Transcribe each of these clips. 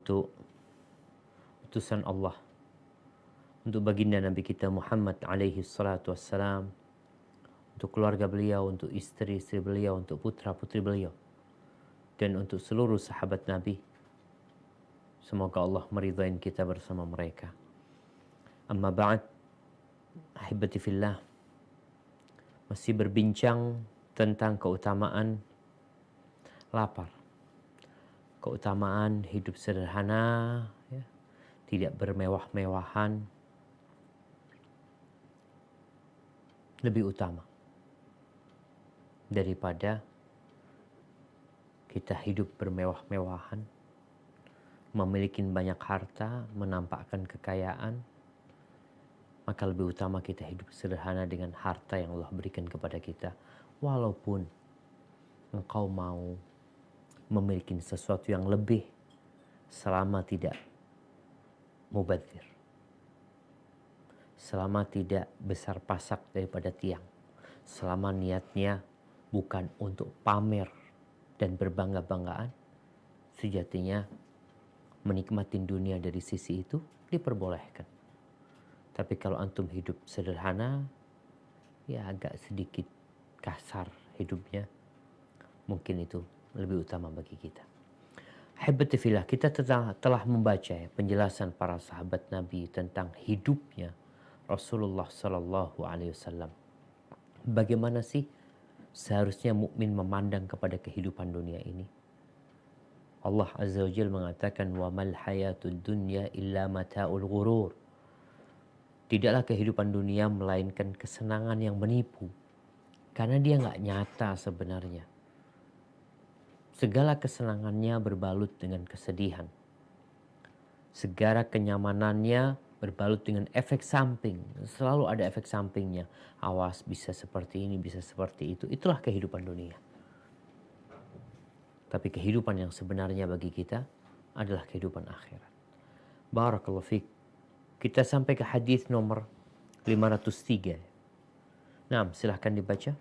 untuk utusan Allah, untuk baginda Nabi kita Muhammad alaihi salatu wassalam, untuk keluarga beliau, untuk istri-istri beliau, untuk putra-putri beliau, dan untuk seluruh sahabat Nabi. Semoga Allah meridhain kita bersama mereka. Amma ba'd, ahibati fillah, masih berbincang tentang keutamaan lapar, keutamaan hidup sederhana, ya, tidak bermewah-mewahan, lebih utama daripada kita hidup bermewah-mewahan, memiliki banyak harta, menampakkan kekayaan. Maka lebih utama kita hidup sederhana dengan harta yang Allah berikan kepada kita. Walaupun engkau mau memiliki sesuatu yang lebih, selama tidak mubadzir, selama tidak besar pasak daripada tiang, selama niatnya bukan untuk pamer dan berbangga-banggaan, sejatinya menikmati dunia dari sisi itu diperbolehkan. Tapi kalau antum hidup sederhana, ya agak sedikit kasar hidupnya, mungkin itu lebih utama bagi kita. Ahibati fillah, kita telah membaca ya, penjelasan para sahabat Nabi tentang hidupnya Rasulullah Sallallahu Alaihi Wasallam. Bagaimana sih seharusnya mukmin memandang kepada kehidupan dunia ini? Allah Azza wa Jalla mengatakan, wa mal hayatud dunya illa mata'ul ghurur. Tidaklah kehidupan dunia melainkan kesenangan yang menipu, karena dia nggak nyata sebenarnya. Segala kesenangannya berbalut dengan kesedihan. Segala kenyamanannya berbalut dengan efek samping. Selalu ada efek sampingnya. Awas, bisa seperti ini, bisa seperti itu. Itulah kehidupan dunia. Tapi kehidupan yang sebenarnya bagi kita adalah kehidupan akhirat. Barakallahu fiik. Kita sampai ke hadis nomor 503. Nah, silahkan dibaca.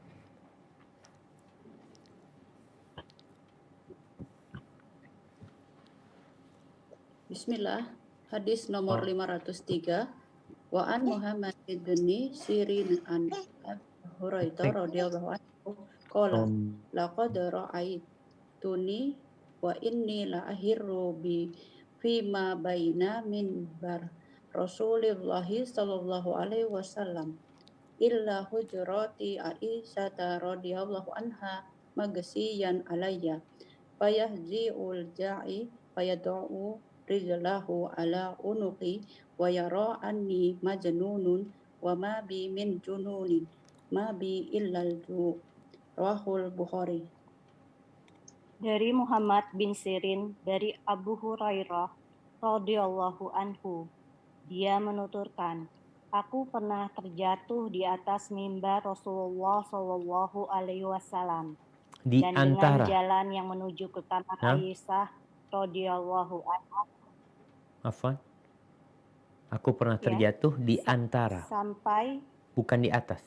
Bismillah, hadis nomor 503. Wa an Muhammad ibn Sirin an Hurairah radhiyallahu anhu qala laqad ra'aituni wa inni la ahirru bi fima baina minbar Rasulullah sallallahu alaihi wasallam illa hujrati Aisyah radhiyallahu anha magsiyan alayya fayahzi'ul ja'i fayad'u rijlahu ala unuqi wa yara anni majnunun wa ma bi min jununin ma bi illal ju rahul Bukhari. Dari Muhammad bin Sirin dari Abu Hurairah radhiyallahu anhu, dia menuturkan, aku pernah terjatuh di atas mimbar Rasulullah Shallallahu Alaihi Wasallam dan dengan jalan yang menuju ke kamar Aisyah radhiyallahu anha. Afwan. Aku pernah terjatuh di antara. Sampai. Bukan di atas.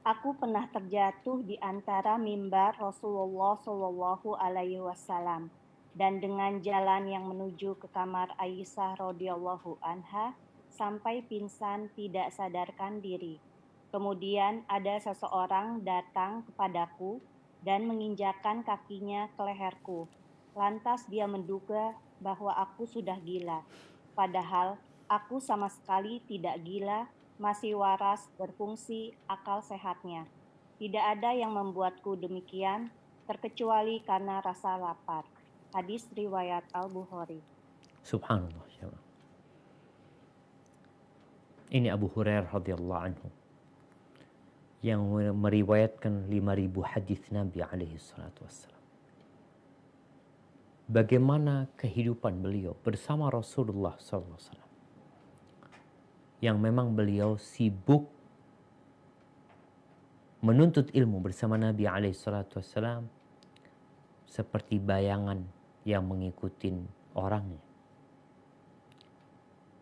Aku pernah terjatuh di antara mimbar Rasulullah Shallallahu Alaihi Wasallam dan dengan jalan yang menuju ke kamar Aisyah radhiyallahu anha sampai pingsan tidak sadarkan diri. Kemudian ada seseorang datang kepadaku dan menginjakkan kakinya ke leherku. Lantas dia menduga bahwa aku sudah gila. Padahal aku sama sekali tidak gila, masih waras, berfungsi akal sehatnya. Tidak ada yang membuatku demikian, terkecuali karena rasa lapar. Hadis riwayat Al-Bukhari. Subhanallah. Ini Abu Hurairah radhiyallahu anhu yang meriwayatkan 5.000 hadis Nabi alaihi salatu wassalam. Bagaimana kehidupan beliau bersama Rasulullah SAW, yang memang beliau sibuk menuntut ilmu bersama Nabi SAW seperti bayangan yang mengikuti orangnya.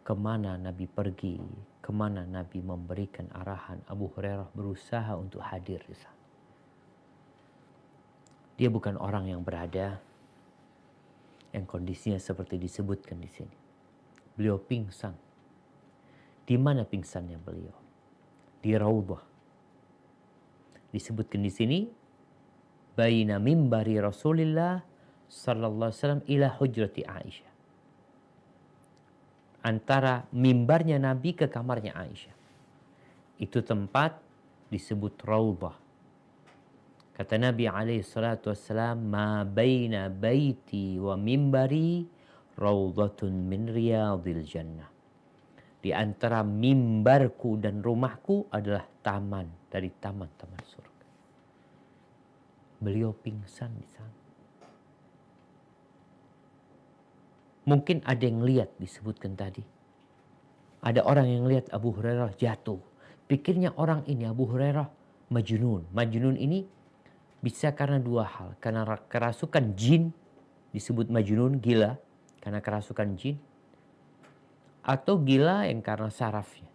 Kemana Nabi pergi, kemana Nabi memberikan arahan, Abu Hurairah berusaha untuk hadir di sana. Dia bukan orang yang berada yang kondisinya seperti disebutkan di sini. Beliau pingsan. Di mana pingsannya beliau? Di Raudhah. Disebutkan di sini, baina mimbari Rasulillah sallallahu alaihi wasallam ila hujrati Aisyah. Antara mimbarnya Nabi ke kamarnya Aisyah. Itu tempat disebut Raudhah. Kata Nabi alaihi salatu wassalam, ma baina baiti wa mimbari raudhatun min riyadil jannah. Di antara mimbarku dan rumahku adalah taman dari taman-taman surga. Beliau pingsan di sana. Mungkin ada yang lihat disebutkan tadi. Ada orang yang lihat Abu Hurairah jatuh. Pikirnya orang ini Abu Hurairah majnun. Majnun ini bisa karena dua hal. Karena kerasukan jin, disebut majnun, gila. Karena kerasukan jin. Atau gila yang karena sarafnya.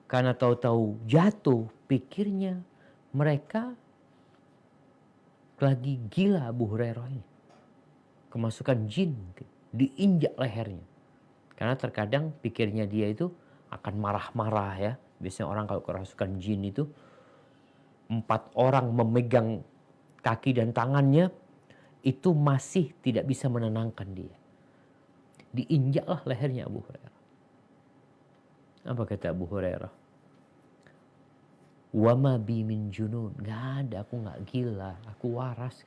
Karena tahu-tahu jatuh, pikirnya mereka lagi gila Abu Hurairah ini. Kemasukan jin mungkin. Diinjak lehernya. Karena terkadang pikirnya dia itu akan marah-marah ya. Biasanya orang kalau kerasukan jin itu 4 orang memegang kaki dan tangannya, itu masih tidak bisa menenangkan dia. Diinjaklah lehernya Abu Hurairah. Apa kata Abu Hurairah? Wa ma bi min junun. Gak ada, aku gak gila, aku waras.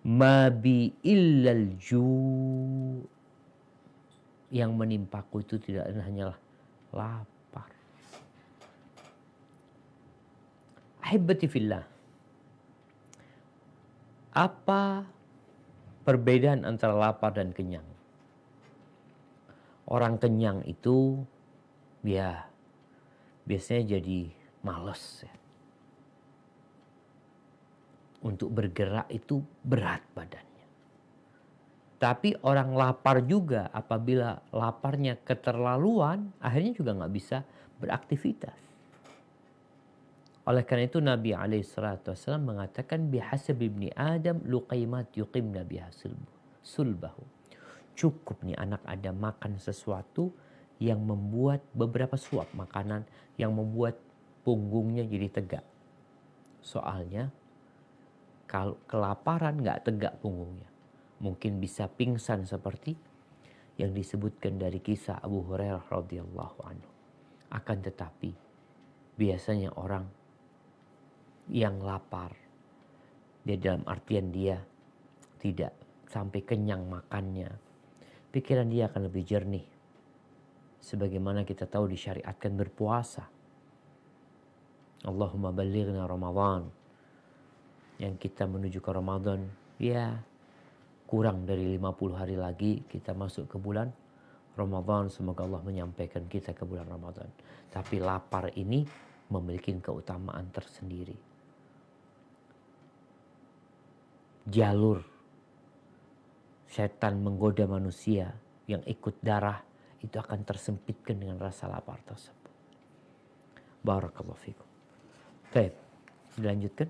Ma bi illal ju'. Yang menimpaku itu tidak hanyalah lapar. Ahibati fillah. Apa perbedaan antara lapar dan kenyang? Orang kenyang itu ya biasanya jadi malas ya. Untuk bergerak itu berat badannya. Tapi orang lapar juga apabila laparnya keterlaluan, akhirnya juga nggak bisa beraktivitas. Oleh karena itu Nabi SAW mengatakan bihasab ibni Adam luqaimat yuqimna biha sulbahu. Cukup nih anak Adam makan sesuatu yang membuat beberapa suap makanan yang membuat punggungnya jadi tegak. Soalnya kalau kelaparan nggak tegak punggungnya. Mungkin bisa pingsan seperti yang disebutkan dari kisah Abu Hurairah radhiyallahu anhu. Akan tetapi biasanya orang yang lapar, dia dalam artian dia tidak sampai kenyang makannya, pikiran dia akan lebih jernih. Sebagaimana kita tahu disyariatkan berpuasa. Allahumma ballighna Ramadan. Yang kita menuju ke Ramadan, ya kurang dari 50 hari lagi kita masuk ke bulan Ramadan. Semoga Allah menyampaikan kita ke bulan Ramadan. Tapi lapar ini memiliki keutamaan tersendiri. Jalur setan menggoda manusia yang ikut darah itu akan tersempitkan dengan rasa lapar tersebut. Barakallahu fikum. Baik, dilanjutkan.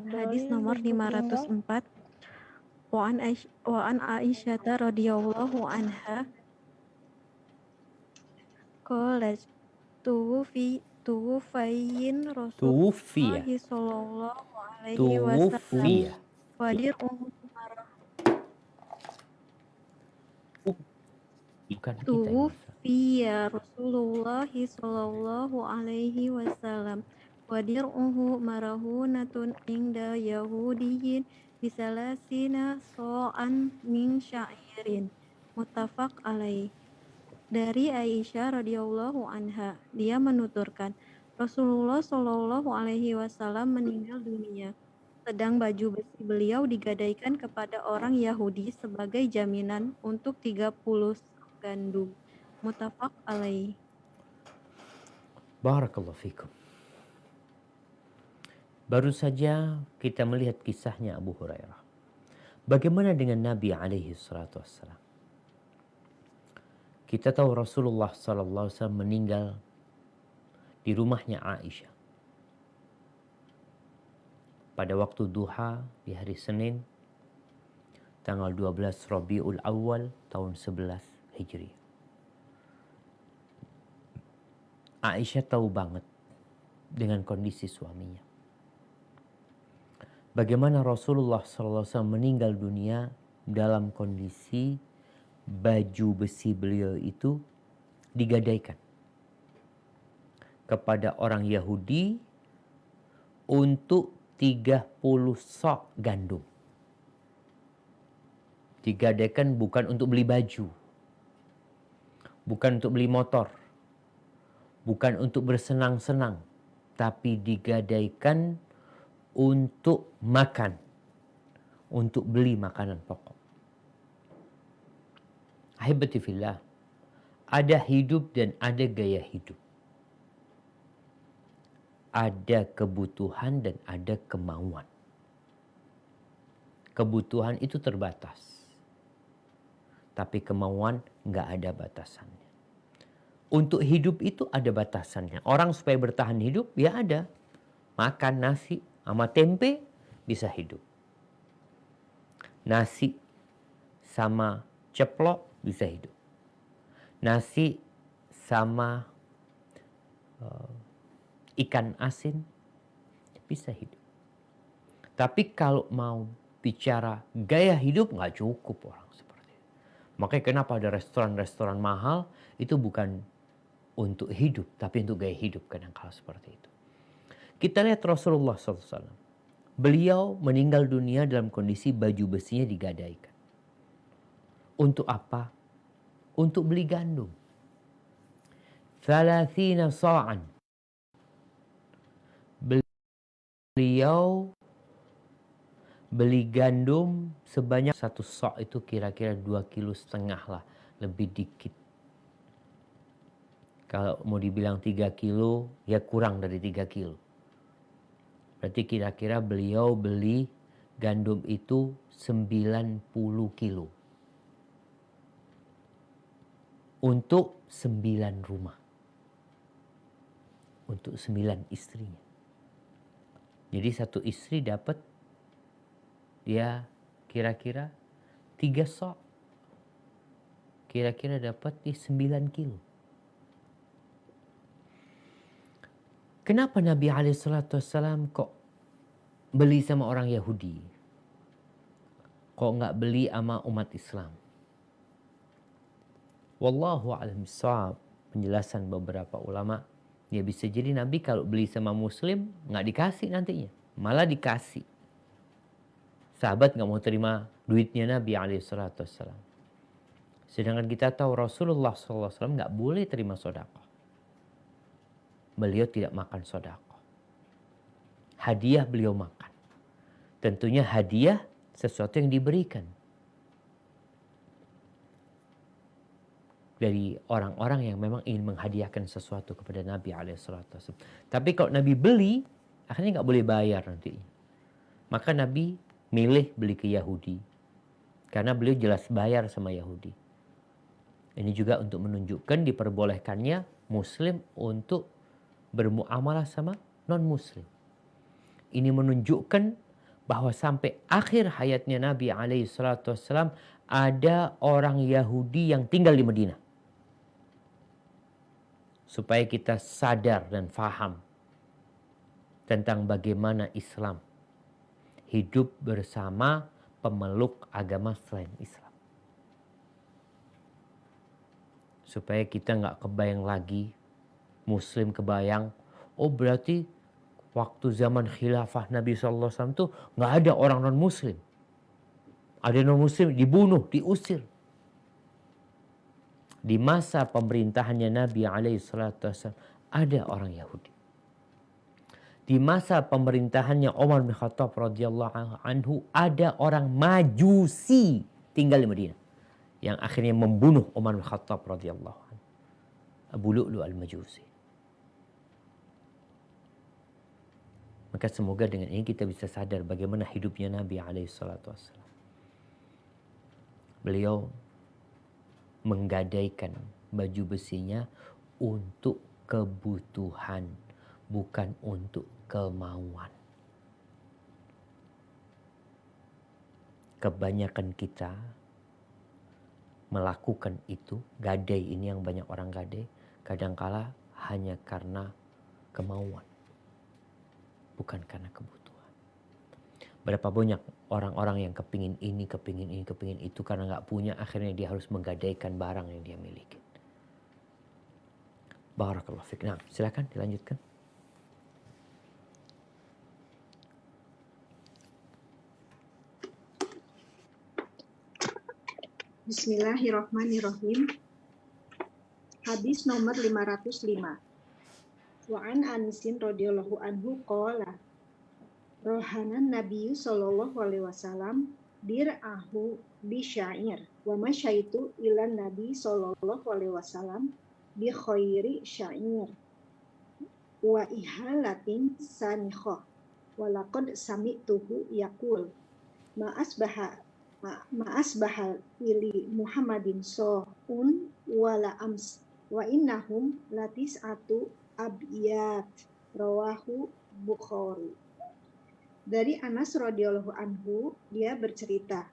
Hadis nomor 504. Wa an Aisyah radhiyallahu anha qalat tuwfiyin Rasulullah sallallahu alaihi wasallam wadir tuwfiya Rasulullah sallallahu alaihi wasallam wadir'uhu marahunatun inda yahudiyin bisalasina so'an min syairin muttafaq alaih. Dari Aisyah radhiyallahu anha, dia menuturkan Rasulullah shallallahu alaihi wasallam meninggal dunia, sedang baju besi beliau digadaikan kepada orang Yahudi sebagai jaminan untuk 30 gandum. Muttafaq alaih. Barakallahu fikum. Baru saja kita melihat kisahnya Abu Hurairah. Bagaimana dengan Nabi alaihi salatu wassalam? Kita tahu Rasulullah sallallahu alaihi wasallam meninggal di rumahnya Aisyah pada waktu duha di hari Senin tanggal 12 Rabiul Awal tahun 11 Hijriah. Aisyah tahu banget dengan kondisi suaminya. Bagaimana Rasulullah SAW meninggal dunia dalam kondisi baju besi beliau itu digadaikan kepada orang Yahudi untuk 30 sok gandum. Digadaikan bukan untuk beli baju, bukan untuk beli motor, bukan untuk bersenang-senang, tapi digadaikan untuk makan, untuk beli makanan pokok. Ahibati fillah, ada hidup dan ada gaya hidup. Ada kebutuhan dan ada kemauan. Kebutuhan itu terbatas, tapi kemauan nggak ada batasannya. Untuk hidup itu ada batasannya. Orang supaya bertahan hidup, ya ada. Makan nasi sama tempe bisa hidup. Nasi sama ceplok bisa hidup. Nasi sama ikan asin bisa hidup. Tapi kalau mau bicara gaya hidup nggak cukup orang seperti itu. Makanya kenapa ada restoran-restoran mahal itu bukan untuk hidup, tapi untuk gaya hidup kadang-kala seperti itu. Kita lihat Rasulullah SAW. Beliau meninggal dunia dalam kondisi baju besinya digadaikan. Untuk apa? Untuk beli gandum. 30 sa'an. Beliau beli gandum sebanyak 1 sa' itu kira-kira 2,5 kilo lah. Lebih dikit. Kalau mau dibilang 3 kilo, ya kurang dari 3 kilo. Berarti kira-kira beliau beli gandum itu 90 kilo. Untuk 9 rumah. Untuk 9 istrinya. Jadi satu istri dapat dia kira-kira 3 sok. Kira-kira dapat di 9 kilo. Kenapa Nabi SAW kok beli sama orang Yahudi? Kok nggak beli sama umat Islam? Wallahu a'lam bishawab. Penjelasan beberapa ulama, ya bisa jadi Nabi kalau beli sama Muslim nggak dikasih nantinya, malah dikasih. Sahabat nggak mau terima duitnya Nabi SAW. Sedangkan kita tahu Rasulullah SAW nggak boleh terima sedekah. Beliau tidak makan sedekah. Hadiah beliau makan. Tentunya hadiah sesuatu yang diberikan dari orang-orang yang memang ingin menghadiahkan sesuatu kepada Nabi SAW. Tapi kalau Nabi beli, akhirnya nggak boleh bayar nanti. Maka Nabi milih beli ke Yahudi. Karena beliau jelas bayar sama Yahudi. Ini juga untuk menunjukkan diperbolehkannya Muslim untuk bermuamalah sama non-Muslim. Ini menunjukkan bahwa sampai akhir hayatnya Nabi SAW ada orang Yahudi yang tinggal di Madinah. Supaya kita sadar dan faham tentang bagaimana Islam hidup bersama pemeluk agama selain Islam. Supaya kita nggak kebayang lagi, Muslim kebayang, oh berarti waktu zaman khilafah Nabi SAW itu nggak ada orang non-Muslim. Ada non-Muslim dibunuh, diusir. Di masa pemerintahannya Nabi SAW ada orang Yahudi. Di masa pemerintahannya Umar bin Khattab radhiyallahu anhu ada orang Majusi tinggal di Madinah yang akhirnya membunuh Umar bin Khattab radhiyallahu anhu. Abu Lu'lu al-Majusi. Maka semoga dengan ini kita bisa sadar bagaimana hidupnya Nabi SAW. Beliau menggadaikan baju besinya untuk kebutuhan, bukan untuk kemauan. Kebanyakan kita melakukan itu, gadai ini yang banyak orang gadai, kadangkala hanya karena kemauan, bukan karena kebutuhan. Berapa banyak orang-orang yang kepingin ini, kepingin ini, kepingin itu, karena nggak punya, akhirnya dia harus menggadaikan barang yang dia miliki. Barakallahu fiik. Nah, silakan dilanjutkan. Bismillahirrahmanirrahim. Hadis nomor 505. Wa an Anisin radhiyallahu anhu qala rohanan Nabi sallallahu alaihi wasallam dir'ahu bi syair wa masyaitu ila Nabi sallallahu alaihi wasallam bi khairi syair wa ihalatin sanikha wa laqad sami'tuhu yaqul ma asbaha ili Muhammadin so'un wala ams wa innahum latis'atu abiyat rawahu Bukhari. Dari Anas radhiyallahu anhu, dia bercerita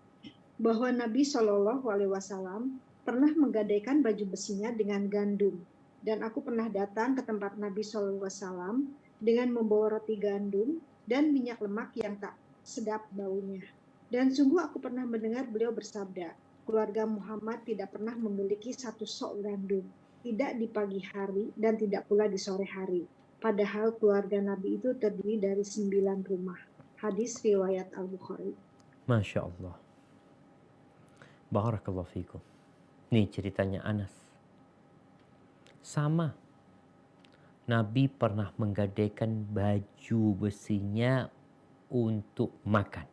bahwa Nabi Shallallahu alaihi wasallam pernah menggadaikan baju besinya dengan gandum, dan aku pernah datang ke tempat Nabi Shallallahu alaihi wasallam dengan membawa roti gandum dan minyak lemak yang tak sedap baunya. Dan sungguh aku pernah mendengar beliau bersabda, keluarga Muhammad tidak pernah memiliki satu sok gandum, tidak di pagi hari dan tidak pula di sore hari. Padahal keluarga Nabi itu terdiri dari 9 rumah. Hadis riwayat Al-Bukhari. Masya Allah. Barakallahu fikum. Ini ceritanya Anas. Sama. Nabi pernah menggadaikan baju besinya untuk makan.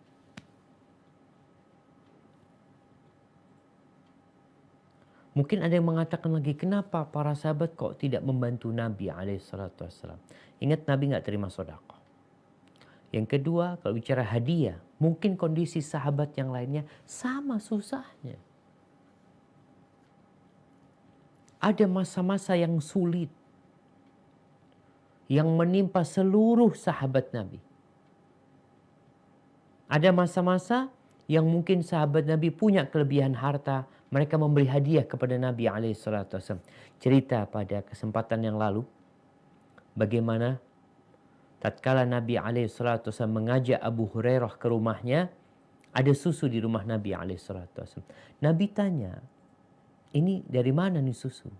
Mungkin ada yang mengatakan lagi, kenapa para sahabat kok tidak membantu Nabi SAW? Ingat, Nabi nggak terima sedekah. Yang kedua, kalau bicara hadiah, mungkin kondisi sahabat yang lainnya sama susahnya. Ada masa-masa yang sulit yang menimpa seluruh sahabat Nabi. Ada masa-masa yang mungkin sahabat Nabi punya kelebihan harta, mereka memberi hadiah kepada Nabi SAW. Cerita pada kesempatan yang lalu, bagaimana tatkala Nabi SAW mengajak Abu Hurairah ke rumahnya, ada susu di rumah Nabi SAW. Nabi tanya, ini dari mana nih susu?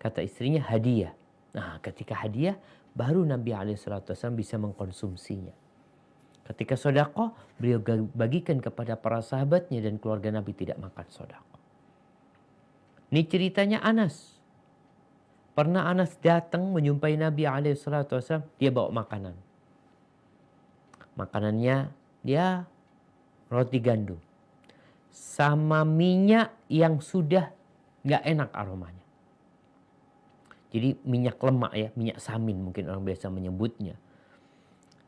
Kata istrinya, hadiah. Nah, ketika hadiah, baru Nabi SAW bisa mengkonsumsinya. Ketika sedekah, beliau bagikan kepada para sahabatnya dan keluarga Nabi tidak makan sedekah. Ini ceritanya Anas. Pernah Anas datang menjumpai Nabi SAW, dia bawa makanan. Makanannya dia roti gandum. Sama minyak yang sudah gak enak aromanya. Jadi minyak lemak ya, minyak samin mungkin orang biasa menyebutnya.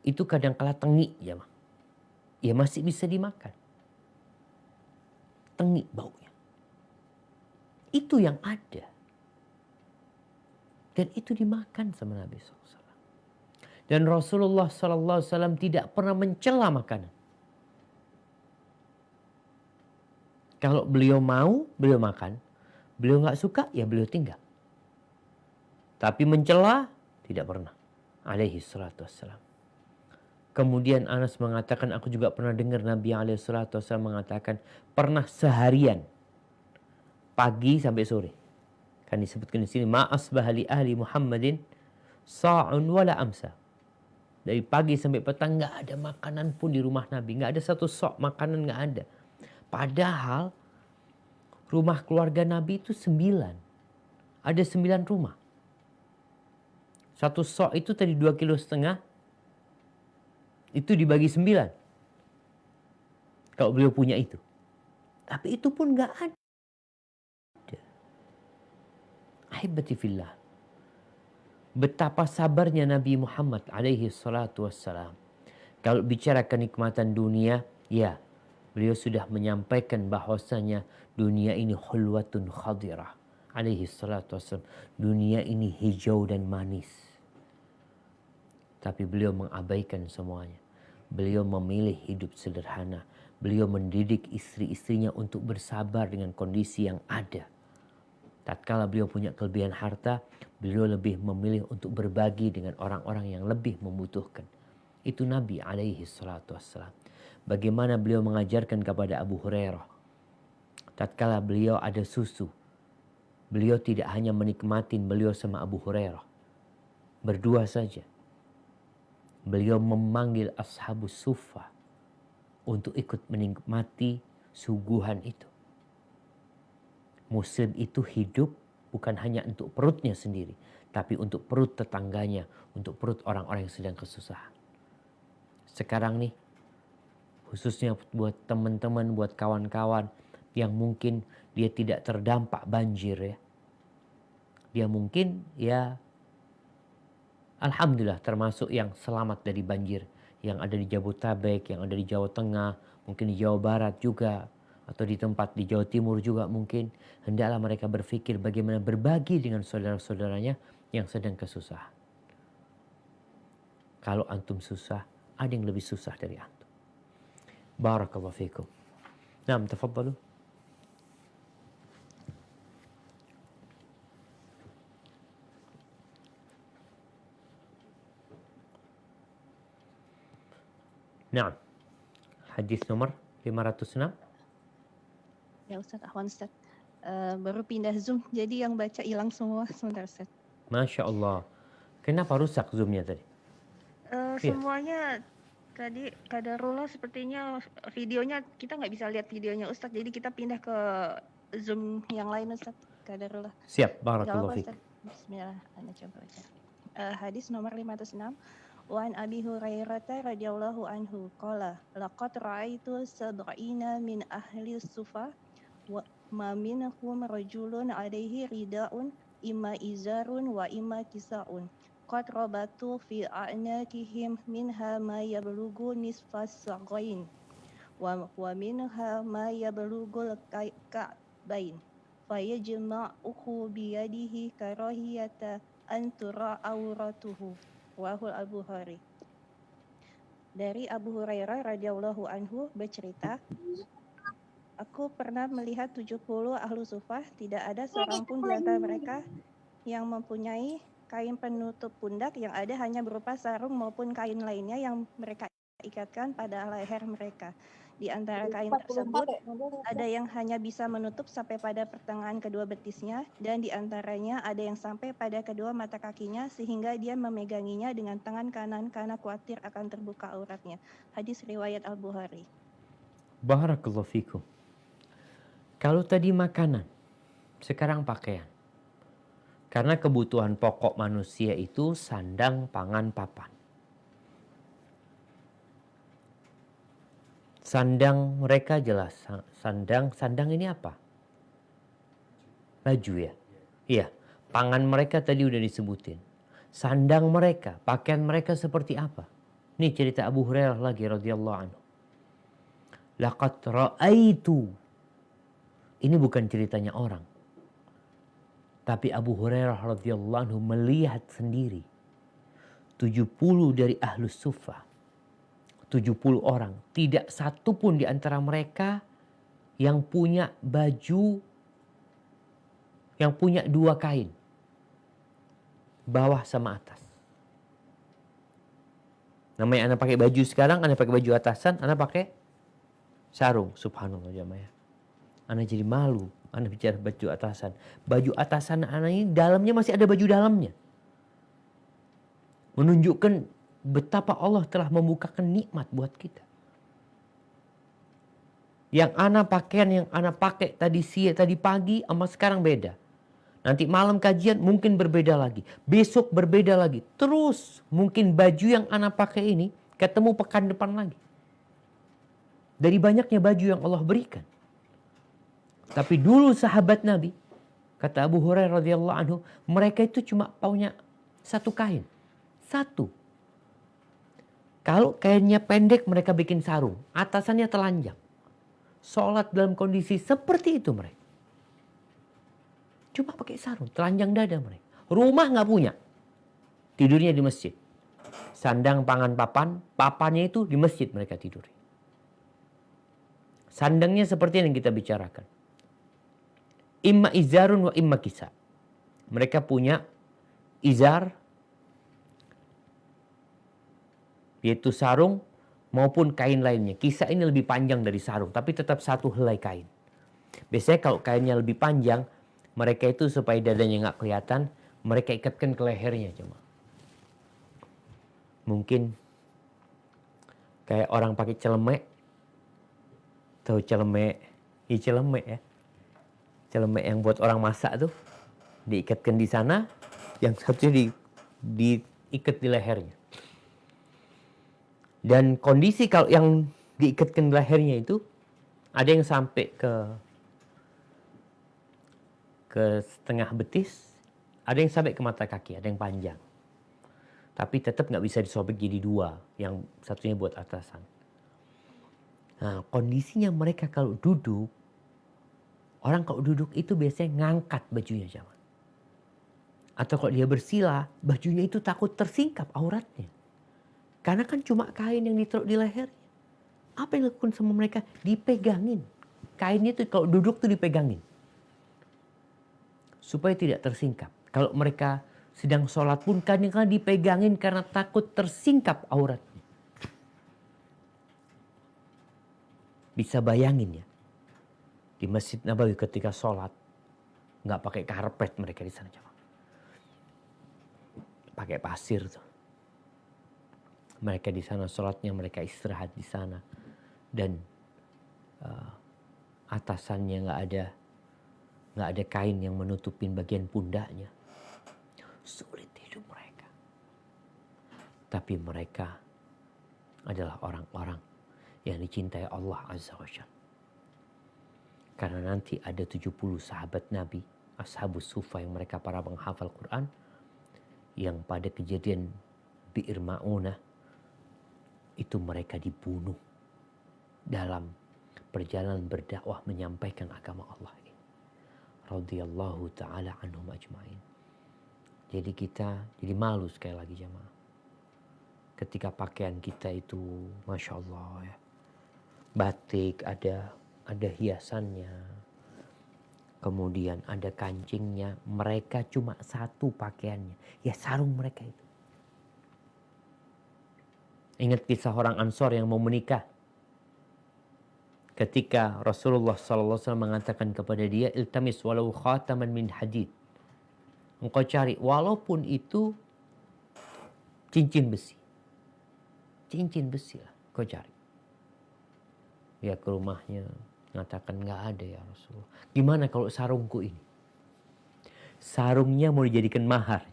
Itu kadang-kala tengik ya, ya masih bisa dimakan. Tengik baunya. Itu yang ada. Dan itu dimakan sama Nabi SAW. Dan Rasulullah SAW tidak pernah mencela makanan. Kalau beliau mau, beliau makan. Beliau nggak suka, ya beliau tinggal. Tapi mencela, tidak pernah. Alaihi salatu wassalam. Kemudian Anas mengatakan, aku juga pernah dengar Nabi SAW mengatakan, pernah seharian, pagi sampai sore. Kan disebutkan di sini, ma'asbaha li ahli Muhammadin sa'un wala amsa. Dari pagi sampai petang nggak ada makanan pun di rumah Nabi. Nggak ada satu sok makanan, nggak ada. Padahal rumah keluarga Nabi itu 9. Ada 9 rumah. Satu sok itu tadi 2,5 kilo. Itu dibagi 9. Kalau beliau punya itu. Tapi itu pun gak ada. Ahibati fillah. Betapa sabarnya Nabi Muhammad alaihi salatu wassalam. Kalau bicara kenikmatan dunia, ya, beliau sudah menyampaikan bahwasanya dunia ini hulwatun khadirah alaihi salatu wassalam. Dunia ini hijau dan manis. Tapi beliau mengabaikan semuanya. Beliau memilih hidup sederhana. Beliau mendidik istri-istrinya untuk bersabar dengan kondisi yang ada. Tatkala beliau punya kelebihan harta, beliau lebih memilih untuk berbagi dengan orang-orang yang lebih membutuhkan. Itu Nabi alaihi salatu wassalam. Bagaimana beliau mengajarkan kepada Abu Hurairah. Tatkala beliau ada susu, beliau tidak hanya menikmatin beliau sama Abu Hurairah. Berdua saja. Beliau memanggil ashabus suffah untuk ikut menikmati suguhan itu. Muslim itu hidup bukan hanya untuk perutnya sendiri, tapi untuk perut tetangganya, untuk perut orang-orang yang sedang kesusahan. Sekarang nih, khususnya buat teman-teman, buat kawan-kawan yang mungkin dia tidak terdampak banjir ya. Dia mungkin ya alhamdulillah termasuk yang selamat dari banjir. Yang ada di Jabodetabek, yang ada di Jawa Tengah, mungkin di Jawa Barat juga. Atau di tempat di Jawa Timur juga mungkin. Hendaklah mereka berpikir bagaimana berbagi dengan saudara-saudaranya yang sedang kesusahan. Kalau antum susah, ada yang lebih susah dari antum. Barakallahu fikum. Naam, tafadhalu. Naam. Hadis nomor 506. Ya Ustaz, Ahwan Ustaz. Baru pindah Zoom, jadi yang baca hilang semua. Sebentar Ustaz. Masya Allah. Kenapa rusak Zoom-nya tadi? Iya. Semuanya tadi kadarullah sepertinya videonya, kita nggak bisa lihat videonya Ustaz. Jadi kita pindah ke Zoom yang lain Ustaz. Kadarullah. Siap, Nggak barakallahu apa-apa fiik. Ustaz. Bismillah, Anda coba baca. Hadis nomor 506. Wa an Abi Hurairah radhiyallahu anhu qala laqad ra'aitu sab'ina min ahli sufa wa ma minhum rajulun alaihi ridaun imma izarun wa imma kisaun qad rabatu fi a'naqihim minha ma yablughu nisfas saqain wa minha ma yablughu ka'bain fayajma'uhu biyadihi karahiyata an tura auratuhu. Wahul Al-Bukhari. Dari Abu Hurairah radhiyallahu anhu bercerita, aku pernah melihat 70 ahlu sufah, tidak ada seorang pun di antara mereka yang mempunyai kain penutup pundak, yang ada hanya berupa sarung maupun kain lainnya yang mereka ikatkan pada leher mereka. Di antara kain tersebut ada yang hanya bisa menutup sampai pada pertengahan kedua betisnya, dan di antaranya ada yang sampai pada kedua mata kakinya, sehingga dia memeganginya dengan tangan kanan karena khawatir akan terbuka auratnya. Hadis riwayat Al-Bukhari. Barakallahu fikum. Kalau tadi makanan, sekarang pakaian. Karena kebutuhan pokok manusia itu sandang, pangan, papan. Sandang mereka jelas. Sandang ini apa? Baju ya? Iya. Pangan mereka tadi udah disebutin. Sandang mereka, pakaian mereka seperti apa? Ini cerita Abu Hurairah lagi radhiyallahu anhu. Laqad ra'aitu. Ini bukan ceritanya orang. Tapi Abu Hurairah radhiyallahu anhu melihat sendiri 70 dari ahlus suffah. 70 orang. Tidak satu pun di antara mereka yang punya baju, yang punya dua kain. Bawah sama atas. Namanya anak pakai baju sekarang, anak pakai baju atasan, anak pakai sarung. Subhanallah jamaah. Anak jadi malu, anak bicara baju atasan. Baju atasan anak ini dalamnya masih ada baju dalamnya. Menunjukkan betapa Allah telah membukakan nikmat buat kita. Yang anak pakaian yang anak pakai tadi pagi sama sekarang beda. Nanti malam kajian mungkin berbeda lagi. Besok berbeda lagi. Terus mungkin baju yang anak pakai ini ketemu pekan depan lagi. Dari banyaknya baju yang Allah berikan. Tapi dulu sahabat Nabi, kata Abu Hurairah radhiyallahu anhu, mereka itu cuma punya Satu kain. Satu. Kalau kainnya pendek mereka bikin sarung. Atasannya telanjang. Sholat dalam kondisi seperti itu mereka. Cuma pakai sarung. Telanjang dada mereka. Rumah nggak punya. Tidurnya di masjid. Sandang, pangan, papan. Papannya itu di masjid mereka tidur. Sandangnya seperti yang kita bicarakan. Imma izarun wa imma kisa. Mereka punya izar, yaitu sarung, maupun kain lainnya. Kisah ini lebih panjang dari sarung, tapi tetap satu helai kain. Biasanya kalau kainnya lebih panjang, mereka itu supaya dadanya nggak kelihatan, mereka ikatkan ke lehernya cuma. Mungkin kayak orang pakai celemek. Tahu celemek? Ya celemek ya. Celemek yang buat orang masak tuh. Diikatkan di sana. Yang satunya diikat di lehernya. Dan kondisi kalau yang diikatkan di lehernya itu. Ada yang sampai ke setengah betis. Ada yang sampai ke mata kaki. Ada yang panjang. Tapi tetap nggak bisa disobek jadi dua. Yang satunya buat atasan. Nah, kondisinya mereka kalau duduk, orang kalau duduk itu biasanya ngangkat bajunya jangan. Atau kalau dia bersila, bajunya itu takut tersingkap auratnya. Karena kan cuma kain yang ditaruh di lehernya. Apa yang dilakukan sama mereka? Dipegangin. Kainnya itu kalau duduk tuh dipegangin. Supaya tidak tersingkap. Kalau mereka sedang sholat pun kadang-kadang dipegangin karena takut tersingkap auratnya. Bisa bayangin ya, di Masjid Nabawi ketika sholat, nggak pakai karpet mereka di sana, coba. Pakai pasir tuh. Mereka di sana sholatnya, mereka istirahat di sana, dan atasannya nggak ada kain yang menutupin bagian pundaknya. Sulit hidup mereka. Tapi mereka adalah orang-orang yang dicintai Allah Azza wa Jalla. Karena nanti ada 70 sahabat Nabi, Ashabus Sufa yang mereka para penghafal Quran, yang pada kejadian Bi'ir Ma'unah, itu mereka dibunuh dalam perjalanan berdakwah menyampaikan agama Allah ini. Radhiyallahu ta'ala anhum ajma'in. Jadi kita jadi malu sekali lagi jamaah. Ketika pakaian kita itu, Masya Allah ya. Batik, ada hiasannya, kemudian ada kancingnya. Mereka cuma satu pakaiannya, ya sarung mereka itu. Ingat kisah orang Ansor yang mau menikah. Ketika Rasulullah SAW mengatakan kepada dia, iltamis walau khataman min hadid. Engkau cari walaupun itu cincin besi. Cincin besi lah kau cari. Ya ke rumahnya, mengatakan nggak ada ya Rasulullah. Gimana kalau sarungku ini? Sarungnya mau dijadikan mahar.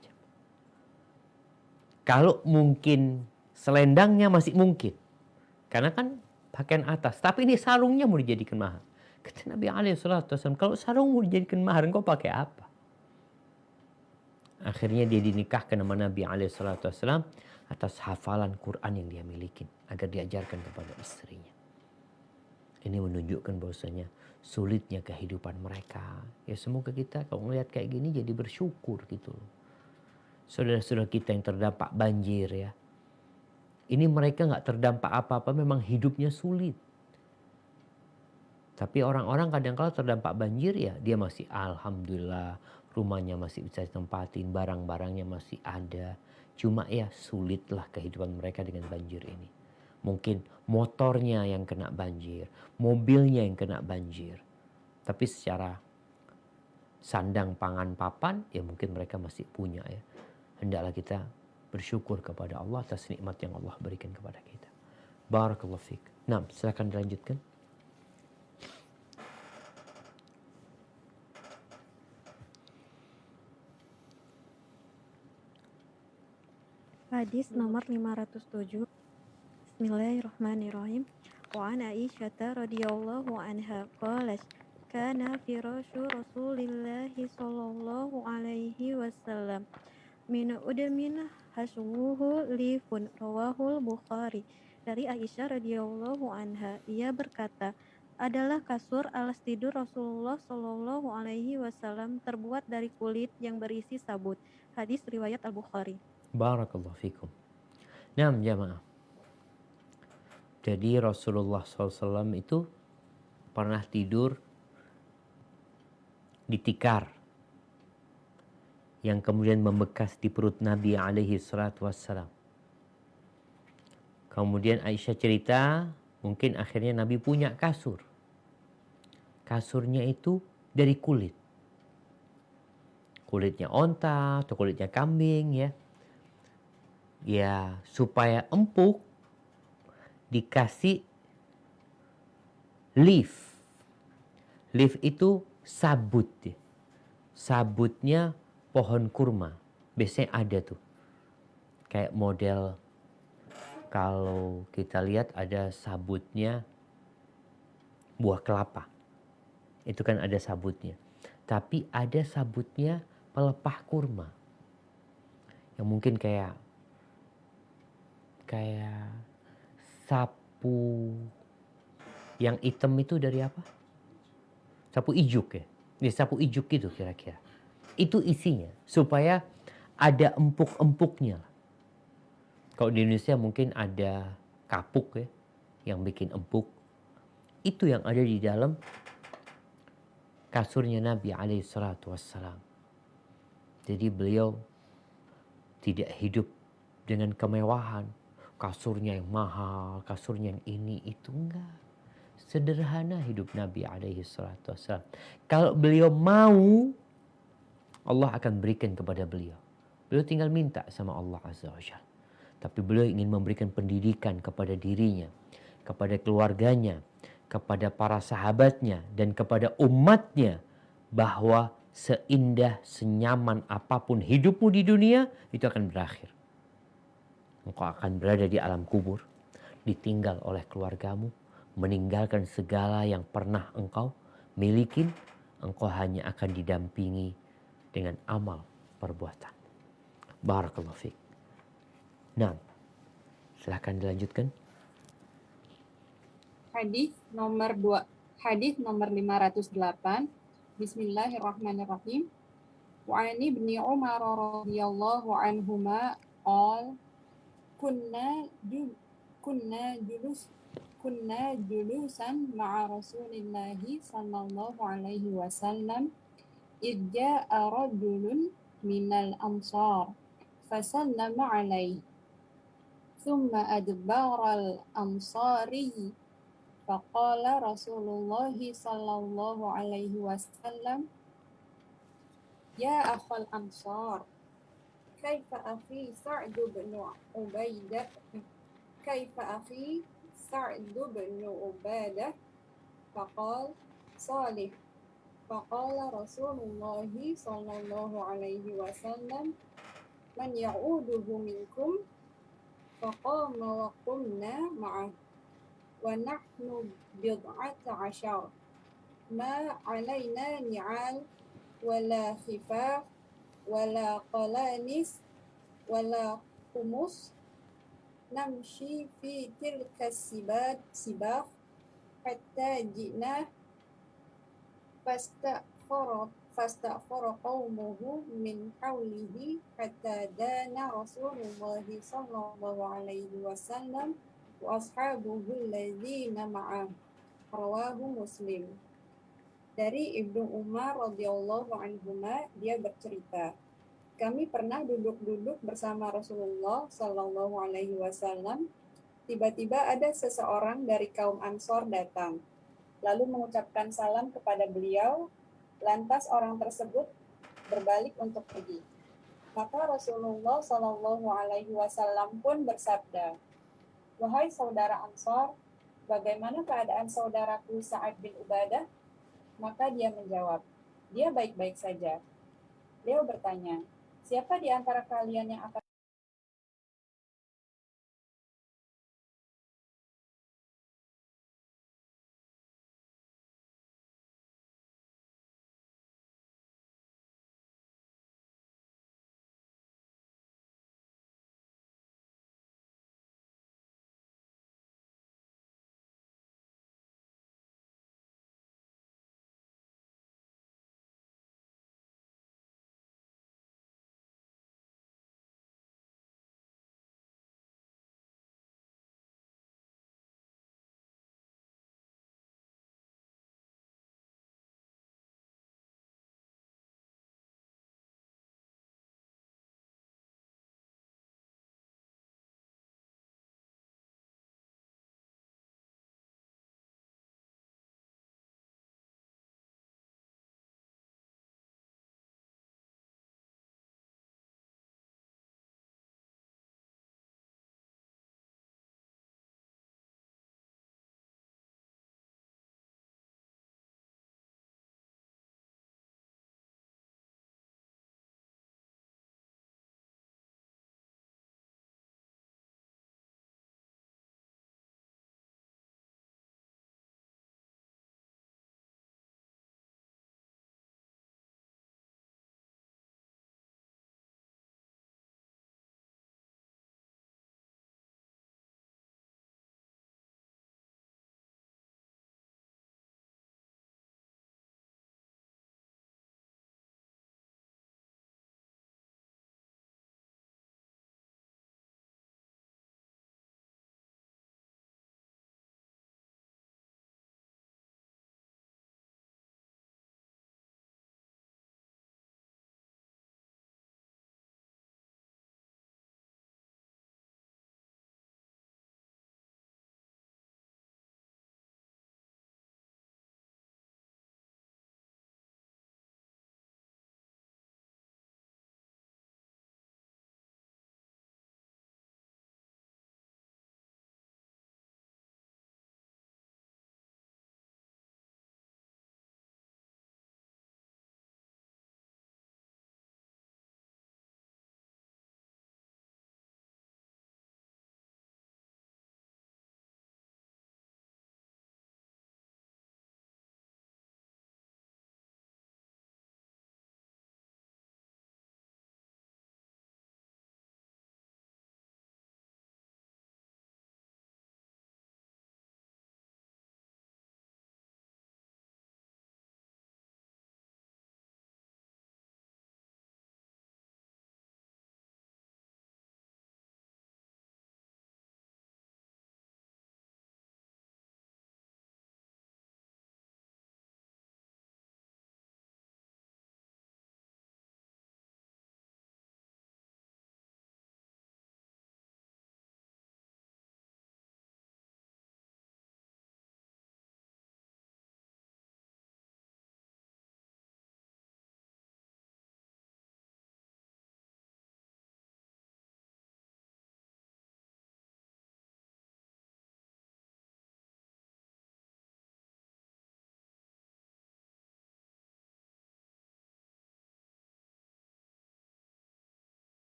Kalau mungkin selendangnya masih mungkin. Karena kan pakaian atas. Tapi ini sarungnya mau dijadikan mahar. Kata Nabi SAW, kalau sarung mau dijadikan mahar, engkau pakai apa? Akhirnya dia dinikahkan sama Nabi SAW atas hafalan Quran yang dia miliki. Agar diajarkan kepada istrinya. Ini menunjukkan bahwasanya sulitnya kehidupan mereka. Ya semoga kita kalau melihat kayak gini jadi bersyukur gitu loh. Saudara-saudara kita yang terdampak banjir ya. Ini mereka nggak terdampak apa-apa, memang hidupnya sulit. Tapi orang-orang kadang-kala terdampak banjir ya, dia masih alhamdulillah rumahnya masih bisa ditempatin, barang-barangnya masih ada. Cuma ya sulitlah kehidupan mereka dengan banjir ini. Mungkin motornya yang kena banjir, mobilnya yang kena banjir. Tapi secara sandang, pangan, papan, ya mungkin mereka masih punya ya. Hendaklah kita bersyukur kepada Allah atas nikmat yang Allah berikan kepada kita. Barakallahu fiik. Nah, silakan dilanjutkan. Hadis nomor 507. Bismillahirrahmanirrahim. Wa an Aisyah radhiyallahu anha qalat kana firasyu Rasulillah sallallahu alaihi wasallam min udamin hasbuhu lifun rawahul Bukhari. Dari Aisyah radhiyallahu anha, ia berkata, adalah kasur alas tidur Rasulullah Shallallahu alaihi wasallam terbuat dari kulit yang berisi sabut. Hadis riwayat Al-Bukhari. Barakallahu fikum. Nah, jamaah. Jadi Rasulullah SAW itu pernah tidur di tikar yang kemudian membekas di perut Nabi alaihi salatu wassalam. Kemudian Aisyah cerita, mungkin akhirnya Nabi punya kasur. Kasurnya itu dari kulit. Kulitnya onta atau kulitnya kambing ya. Ya, supaya empuk dikasih leaf. Leaf itu sabut ya. Sabutnya pohon kurma. Biasanya ada tuh. Kayak model kalau kita lihat ada sabutnya buah kelapa. Itu kan ada sabutnya. Tapi ada sabutnya pelepah kurma. Yang mungkin kayak sapu yang hitam itu dari apa? Sapu ijuk ya. Ini sapu ijuk gitu kira-kira. Itu isinya supaya ada empuk-empuknya. Kalau di Indonesia mungkin ada kapuk ya yang bikin empuk. Itu yang ada di dalam kasurnya Nabi alaihi salatu wassalam. Jadi beliau tidak hidup dengan kemewahan. Kasurnya yang mahal, kasurnya yang ini, itu enggak. Sederhana hidup Nabi alaihi salatu wassalam. Kalau beliau mau, Allah akan berikan kepada beliau. Beliau tinggal minta sama Allah azza wa jalla. Tapi beliau ingin memberikan pendidikan kepada dirinya, kepada keluarganya, kepada para sahabatnya, dan kepada umatnya. Bahwa seindah, senyaman apapun hidupmu di dunia, itu akan berakhir. Engkau akan berada di alam kubur, ditinggal oleh keluargamu, meninggalkan segala yang pernah engkau miliki. Engkau hanya akan didampingi dengan amal perbuatan. Barakallahu fiik. Nah, silahkan dilanjutkan. Hadis nomor 508. Bismillahirrahmanirrahim. Wa ani ibni Umar radhiyallahu anhuma qala kunna julusan ma'a Rasulillahi sallallahu alaihi wasallam idh ja'a rajulun minal ansar fasallama alaihi thumma adbaral ansari faqala Rasulullah sallallahu alaihi wasallam ya akhal ansar kaifa akhi Sa'd bin Ubaidah faqala salih faqala Rasulullah sallallahu alaihi wasallam man ya'uduhu minkum faqama wa qumna ma'ah wa nahnu bid'ata ashar ma alaina ni'al wala khifaf wala qalanis wala qumus namshi fi tilka sibah hatta ji'na fastaghfara qaumuhu min hawlihi hatta dana Rasulullah sallallahu alaihi wasallam wa ashabuhu alladzina ma'ah. Rawahu Muslim. Dari Ibnu Umar radhiyallahu anhuma, dia bercerita, kami pernah duduk-duduk bersama Rasulullah sallallahu alaihi wasallam. Tiba-tiba ada seseorang dari kaum Ansor datang, lalu mengucapkan salam kepada beliau. Lantas orang tersebut berbalik untuk pergi. Maka Rasulullah sallallahu alaihi wasallam pun bersabda, wahai saudara Ansor, bagaimana keadaan saudaraku Sa'ad bin Ubadah? Maka dia menjawab, dia baik-baik saja. Beliau bertanya, siapa di antara kalian yang akan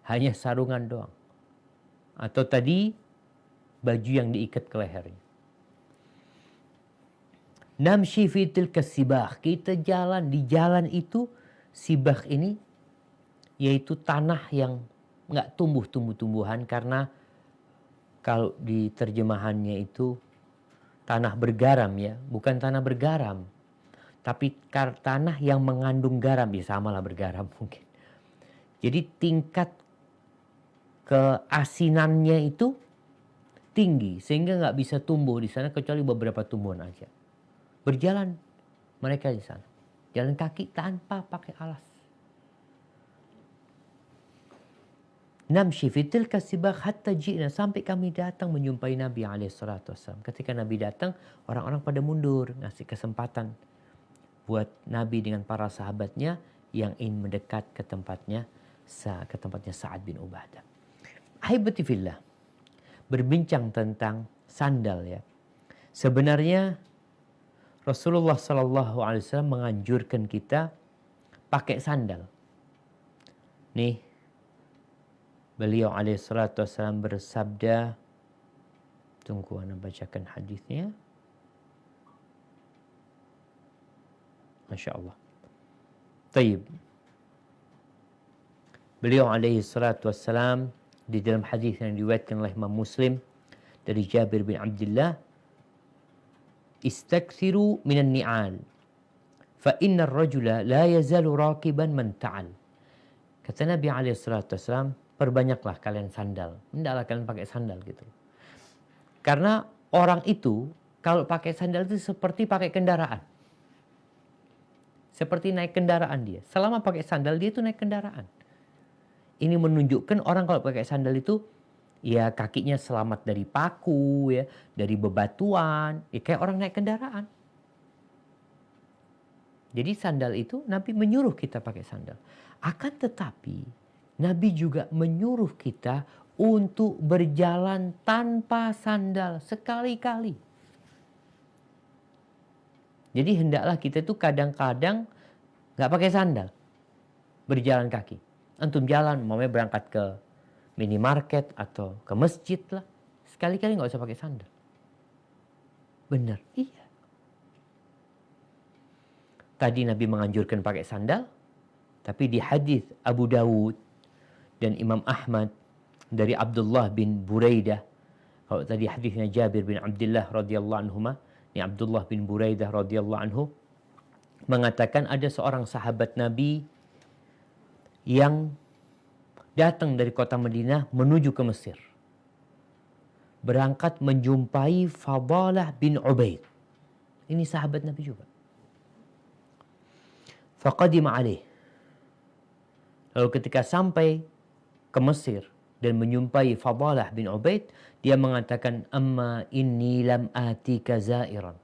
hanya sarungan doang. Atau tadi baju yang diikat ke lehernya. Namshi fi tilka sibah. Kita jalan di jalan itu, sibah ini yaitu tanah yang nggak tumbuh tumbuh-tumbuhan, karena kalau di terjemahannya itu tanah bergaram ya, bukan tanah bergaram, tapi tanah yang mengandung garam, ya samalah bergaram mungkin. Jadi tingkat keasinannya itu tinggi sehingga nggak bisa tumbuh di sana kecuali beberapa tumbuhan aja. Berjalan mereka di sana, jalan kaki tanpa pakai alas. Namshi fitil kasibah hatta ji'na, sampai kami datang menjumpai Nabi SAW. Ketika Nabi datang, orang-orang pada mundur, ngasih kesempatan buat Nabi dengan para sahabatnya yang ingin mendekat ke tempatnya Sa'ad bin Ubadah. Ahibati fillah, berbincang tentang sandal ya. Sebenarnya Rasulullah SAW menganjurkan kita pakai sandal. Nih, beliau alaihissalam bersabda, tunggu ana bacakan hadisnya. Masya Allah. Taib. Beliau alaihissalam di dalam hadis yang diriwayatkan oleh Imam Muslim dari Jabir bin Abdullah, istakthiru minan ni'al fa inna ar-rajula la yazalu raqiban man ta'al. Kata Nabi alaihissalam, perbanyaklah kalian sandal. Hendaklah kalian pakai sandal gitu. Karena orang itu kalau pakai sandal itu seperti pakai kendaraan. Seperti naik kendaraan dia. Selama pakai sandal dia itu naik kendaraan. Ini menunjukkan orang kalau pakai sandal itu ya kakinya selamat dari paku ya, dari bebatuan, ya kayak orang naik kendaraan. Jadi sandal itu Nabi menyuruh kita pakai sandal. Akan tetapi Nabi juga menyuruh kita untuk berjalan tanpa sandal sekali-kali. Jadi hendaklah kita tuh kadang-kadang nggak pakai sandal, berjalan kaki. Antum jalan, mamanya berangkat ke minimarket atau ke masjid lah, sekali-kali nggak usah pakai sandal. Benar, iya. Tadi Nabi menganjurkan pakai sandal, tapi di hadis Abu Dawud dan Imam Ahmad dari Abdullah bin Buraidah, kalau tadi hadisnya Jabir bin Abdullah radhiyallahu anhuma, ini Abdullah bin Buraidah radhiyallahu anhu mengatakan ada seorang sahabat Nabi yang datang dari kota Madinah menuju ke Mesir. Berangkat menjumpai Fadalah bin Ubaid. Ini sahabat Nabi juga. Faqadima alaih. Lalu ketika sampai ke Mesir dan menjumpai Fadalah bin Ubaid, dia mengatakan, amma inni lam atika zairan.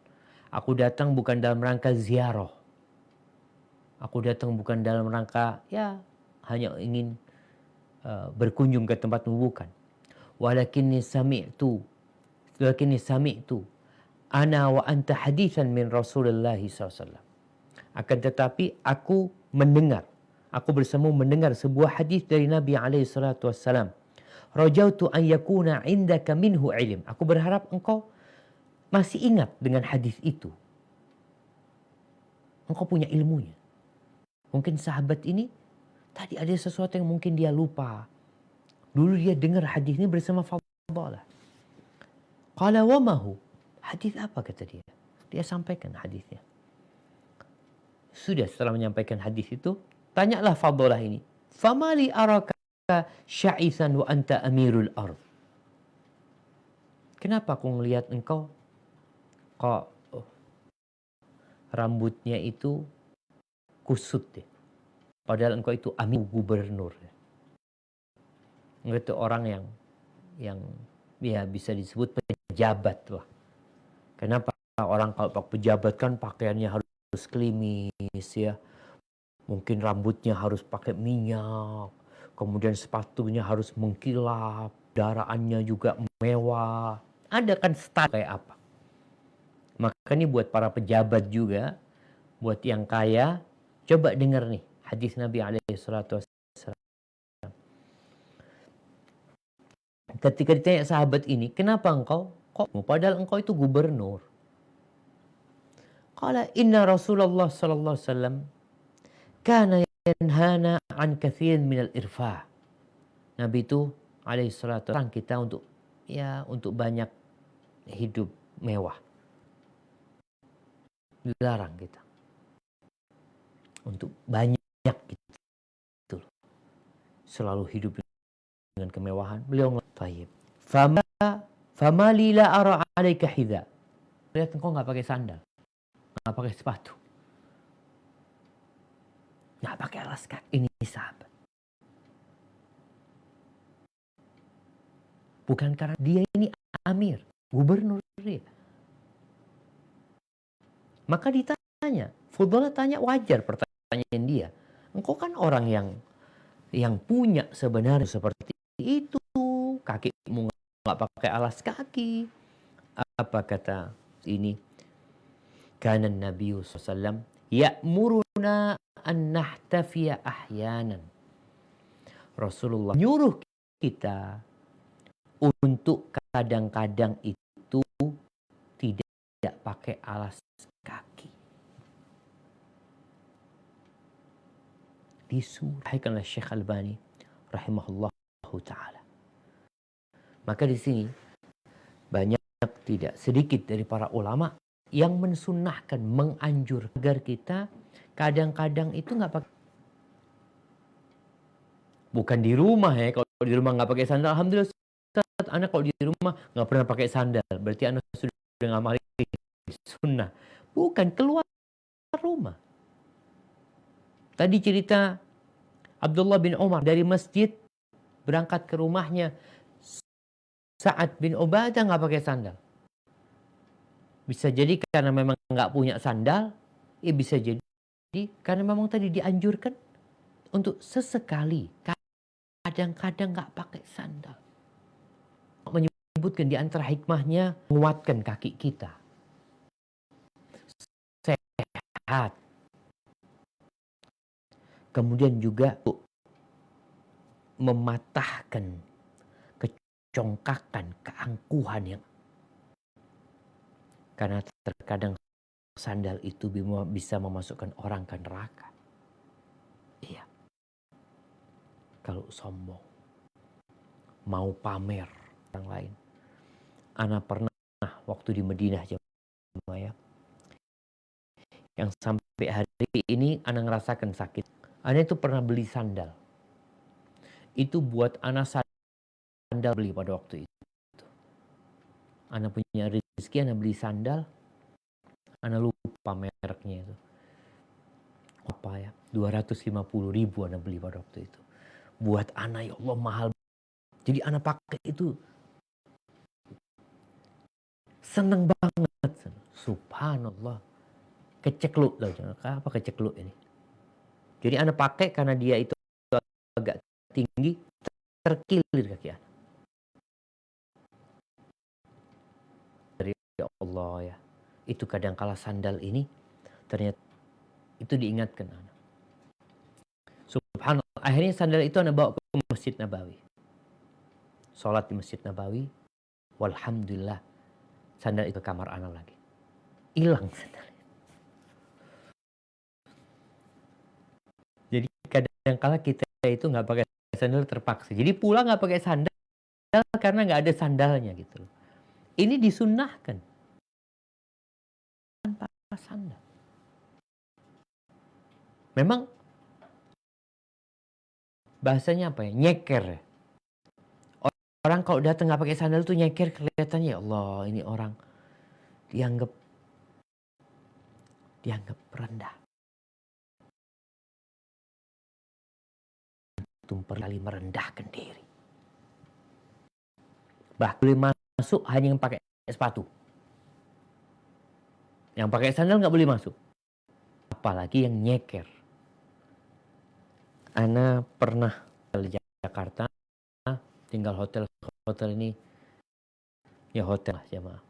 Aku datang bukan dalam rangka ziarah. Aku datang bukan dalam rangka ya hanya ingin berkunjung ke tempatmu, bukan. Walakinni sami'tu ana wa anta hadithan min Rasulullah SAW. Akan tetapi aku bersama mendengar sebuah hadis dari Nabi SAW. Rajautu an yakuna indaka minhu ilm. Aku berharap engkau masih ingat dengan hadis itu. Engkau punya ilmunya. Mungkin sahabat ini tadi ada sesuatu yang mungkin dia lupa. Dulu dia dengar hadis ini bersama Fadalah. Qala wa mahu. Hadis apa kata dia? Dia sampaikan hadisnya. Sudah setelah menyampaikan hadis itu, tanyalah Fadalah ini. Famali araka sya'isan wa anta amirul ard. Kenapa aku ngelihat engkau kok rambutnya itu kusut deh. Padahal engkau itu amir gubernur. Engkau itu orang yang ya bisa disebut pejabat lah. Kenapa orang kalau pejabat kan pakaiannya harus klimis ya. Mungkin rambutnya harus pakai minyak. Kemudian sepatunya harus mengkilap. Daraannya juga mewah. Ada kan style kayak apa. Maka ini buat para pejabat juga. Buat yang kaya. Coba dengar nih hadis Nabi SAW. ketika ditanya sahabat ini, kenapa engkau? Padahal engkau itu gubernur. Qala inna Rasulullah sallallahu alaihi wasallam kana yanhana an katsirin minal irfa. Nabi itu alaihi salatu wasallam kita untuk banyak hidup mewah. Dilarang kita untuk banyak gitu. Selalu hidup dengan kemewahan. Beliau tayyib. Fama li la ara 'alaika hidha. Lihat engkau enggak pakai sandal. Enggak pakai sepatu. Enggak pakai alas kaki. Ini sahabat. Bukan karena dia ini amir, gubernur dia. Maka ditanya, Fudalah tanya, wajar pertanyaan dia. Engkau kan orang yang punya sebenarnya seperti itu. Kakimu nggak pakai alas kaki. Apa kata ini? Kana Nabi SAW ya'muruna an nahtafiya ahyanan. Rasulullah nyuruh kita untuk kadang-kadang itu tidak pakai alas kaki. Disahihkan oleh Syekh Albani rahimahullahu taala. Maka di sini banyak tidak sedikit dari para ulama yang mensunnahkan, menganjur agar kita kadang-kadang itu nggak pakai. Bukan di rumah ya, kalau di rumah nggak pakai sandal, alhamdulillah Ustaz, anak kalau di rumah nggak pernah pakai sandal, berarti anak sudah ngamali sunnah. Bukan, keluar rumah. Tadi cerita Abdullah bin Umar dari masjid berangkat ke rumahnya. Sa'ad bin Ubadah nggak pakai sandal. Bisa jadi karena memang nggak punya sandal, bisa jadi karena memang tadi dianjurkan untuk sesekali, kadang-kadang nggak pakai sandal. Menyebutkan di antara hikmahnya menguatkan kaki kita, sehat. Kemudian juga mematahkan kecongkakan, keangkuhan yang karena terkadang sandal itu bisa memasukkan orang ke neraka. Iya. Kalau sombong, mau pamer orang lain. Ana pernah waktu di Madinah ya, yang sampai hari ini ana ngerasakan sakit. Ana itu pernah beli sandal. Itu buat ana sandal beli pada waktu itu. Ana punya rezeki, ana beli sandal. Ana lupa mereknya itu. Apa ya? 250.000 ana beli pada waktu itu. Buat ana ya Allah mahal. Jadi ana pakai itu seneng banget. Subhanallah. Kecekluk lah. Apa kecekluk ini? Jadi ana pakai karena dia itu agak tinggi, terkilir kaki ana. Dari Allah ya. Itu kadang-kala sandal ini ternyata itu diingatkan ana. Subhanallah. Akhirnya sandal itu ana bawa ke Masjid Nabawi. Sholat di Masjid Nabawi. Walhamdulillah. Sandal itu ke kamar ana lagi. Hilang sandal. Jadi kadang-kala kita itu nggak pakai sandal terpaksa. Jadi pulang nggak pakai sandal karena nggak ada sandalnya gitu. Ini disunnahkan tanpa sandal. Memang bahasanya apa ya? Nyeker. Orang kalau datang nggak pakai sandal tuh nyeker, kelihatannya ya Allah ini orang dianggap rendah. Kali merendahkan diri. Bahkan boleh masuk hanya yang pakai sepatu. Yang pakai sandal nggak boleh masuk. Apalagi yang nyeker. Ana pernah di Jakarta, tinggal hotel ini, ya hotel lah jemaah.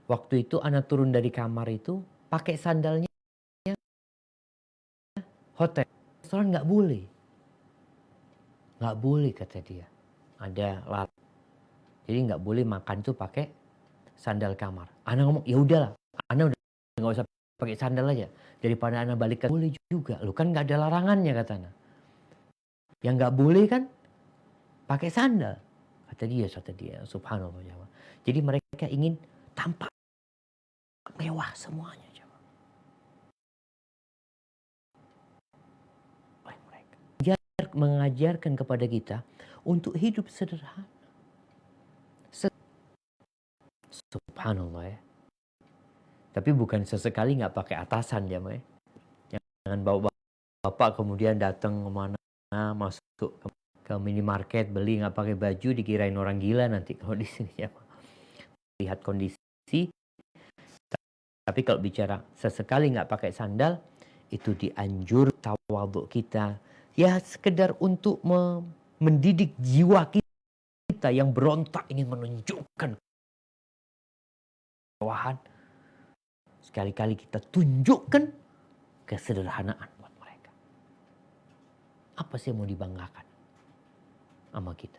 Waktu itu Ana turun dari kamar itu pakai sandalnya hotel. Restoran nggak boleh. Nggak boleh kata dia. Ada larangan. Jadi nggak boleh makan tuh pakai sandal kamar. Ana ngomong, ya udahlah, Ana udah nggak usah pakai sandal aja. Daripada Ana balik ke boleh juga. Lu kan nggak ada larangannya kata Ana. Yang nggak boleh kan pakai sandal. Kata dia, subhanallah. Jadi mereka ingin tampak mewah semuanya. Mengajarkan kepada kita untuk hidup sederhana. Subhanallah ya. Tapi bukan sesekali nggak pakai atasan ya, Mbak. Jangan bawa bapak kemudian datang kemana, masuk ke minimarket beli nggak pakai baju dikirain orang gila nanti kalau di sini ya. Lihat kondisi. Tapi kalau bicara sesekali nggak pakai sandal itu dianjur tawadhu kita. Ya sekedar untuk mendidik jiwa kita yang berontak ingin menunjukkan kemewahan. Sekali-kali kita tunjukkan kesederhanaan buat mereka. Apa sih yang mau dibanggakan sama kita?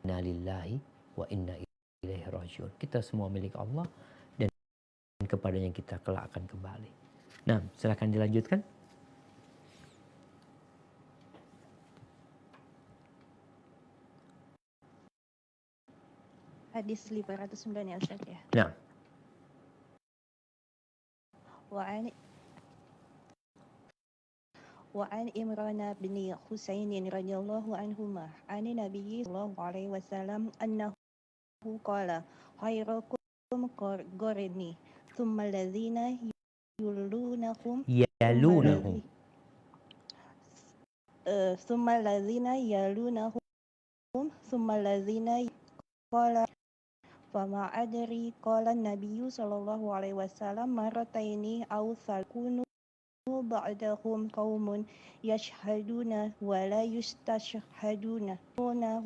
Inna lillahi wa inna ilaihi rajiun. Kita semua milik Allah dan kepadanya kita kelak akan kembali. Nah, silakan dilanjutkan. Hadis 509 ya Ustaz ya. Nah. وعن إمران بن حسين رضي الله عنهما عن النبي صلى الله عليه وسلم أنه قال خيركم قرني ثم الذين يلونهم ثم الذين يلونهم ثم الذين قال فما أدري قال النبي صلى الله عليه وسلم مرتين أو ثلاث بعدهم قوم يشهدون ولا يستشهدون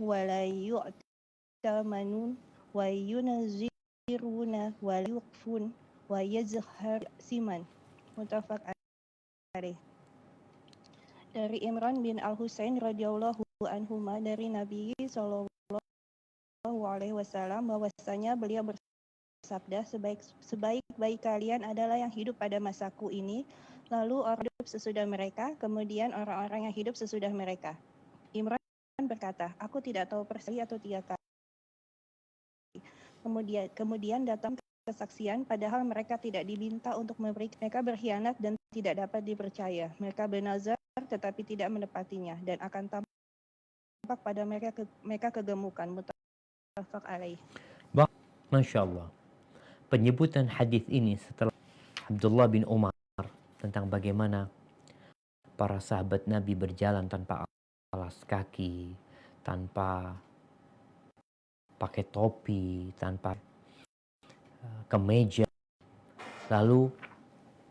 ولا يؤتمنون وينذرون ولا يخفون ويزهر siman. Muttafaq alaih. Dari Imran bin Al-Husain radhiyallahu anhuma dari Nabi sallallahu alaihi wasallam bahwasanya beliau bersabda, sebaik-baik kalian adalah yang hidup pada masaku ini, lalu orang hidup sesudah mereka, kemudian orang-orang yang hidup sesudah mereka. Imran berkata, aku tidak tahu persis atau 3 kali. Kemudian datang kesaksian, padahal mereka tidak diminta untuk memberikan. Mereka berkhianat dan tidak dapat dipercaya. Mereka bernazar tetapi tidak menepatinya, dan akan tampak pada mereka kegemukan. Muttafaq alaih. Masya Allah. Penyebutan hadis ini setelah Abdullah bin Umar tentang bagaimana para sahabat Nabi berjalan tanpa alas kaki, tanpa pakai topi, tanpa kemeja. Lalu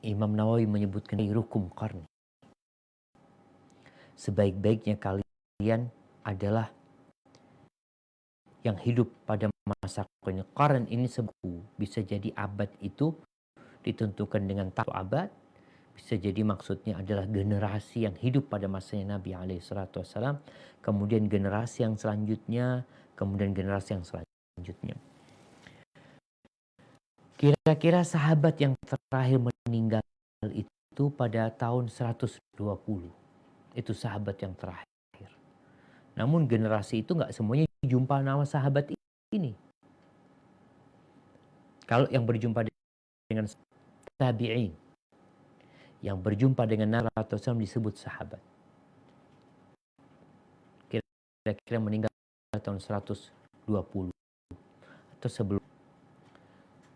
Imam Nawawi menyebutkan rukum qarni. Sebaik-baiknya kalian adalah yang hidup pada masa qarni. Qarn ini bisa jadi abad itu ditentukan dengan 1 abad. Bisa jadi maksudnya adalah generasi yang hidup pada masanya Nabi SAW. Kemudian generasi yang selanjutnya. Kemudian generasi yang selanjutnya. Kira-kira sahabat yang terakhir meninggal itu pada tahun 120. Itu sahabat yang terakhir. Namun generasi itu nggak semuanya jumpa nama sahabat ini. Kalau yang berjumpa dengan tabi'in, yang berjumpa dengan Nabi SAW disebut sahabat. Kira-kira meninggal tahun 120 atau sebelum.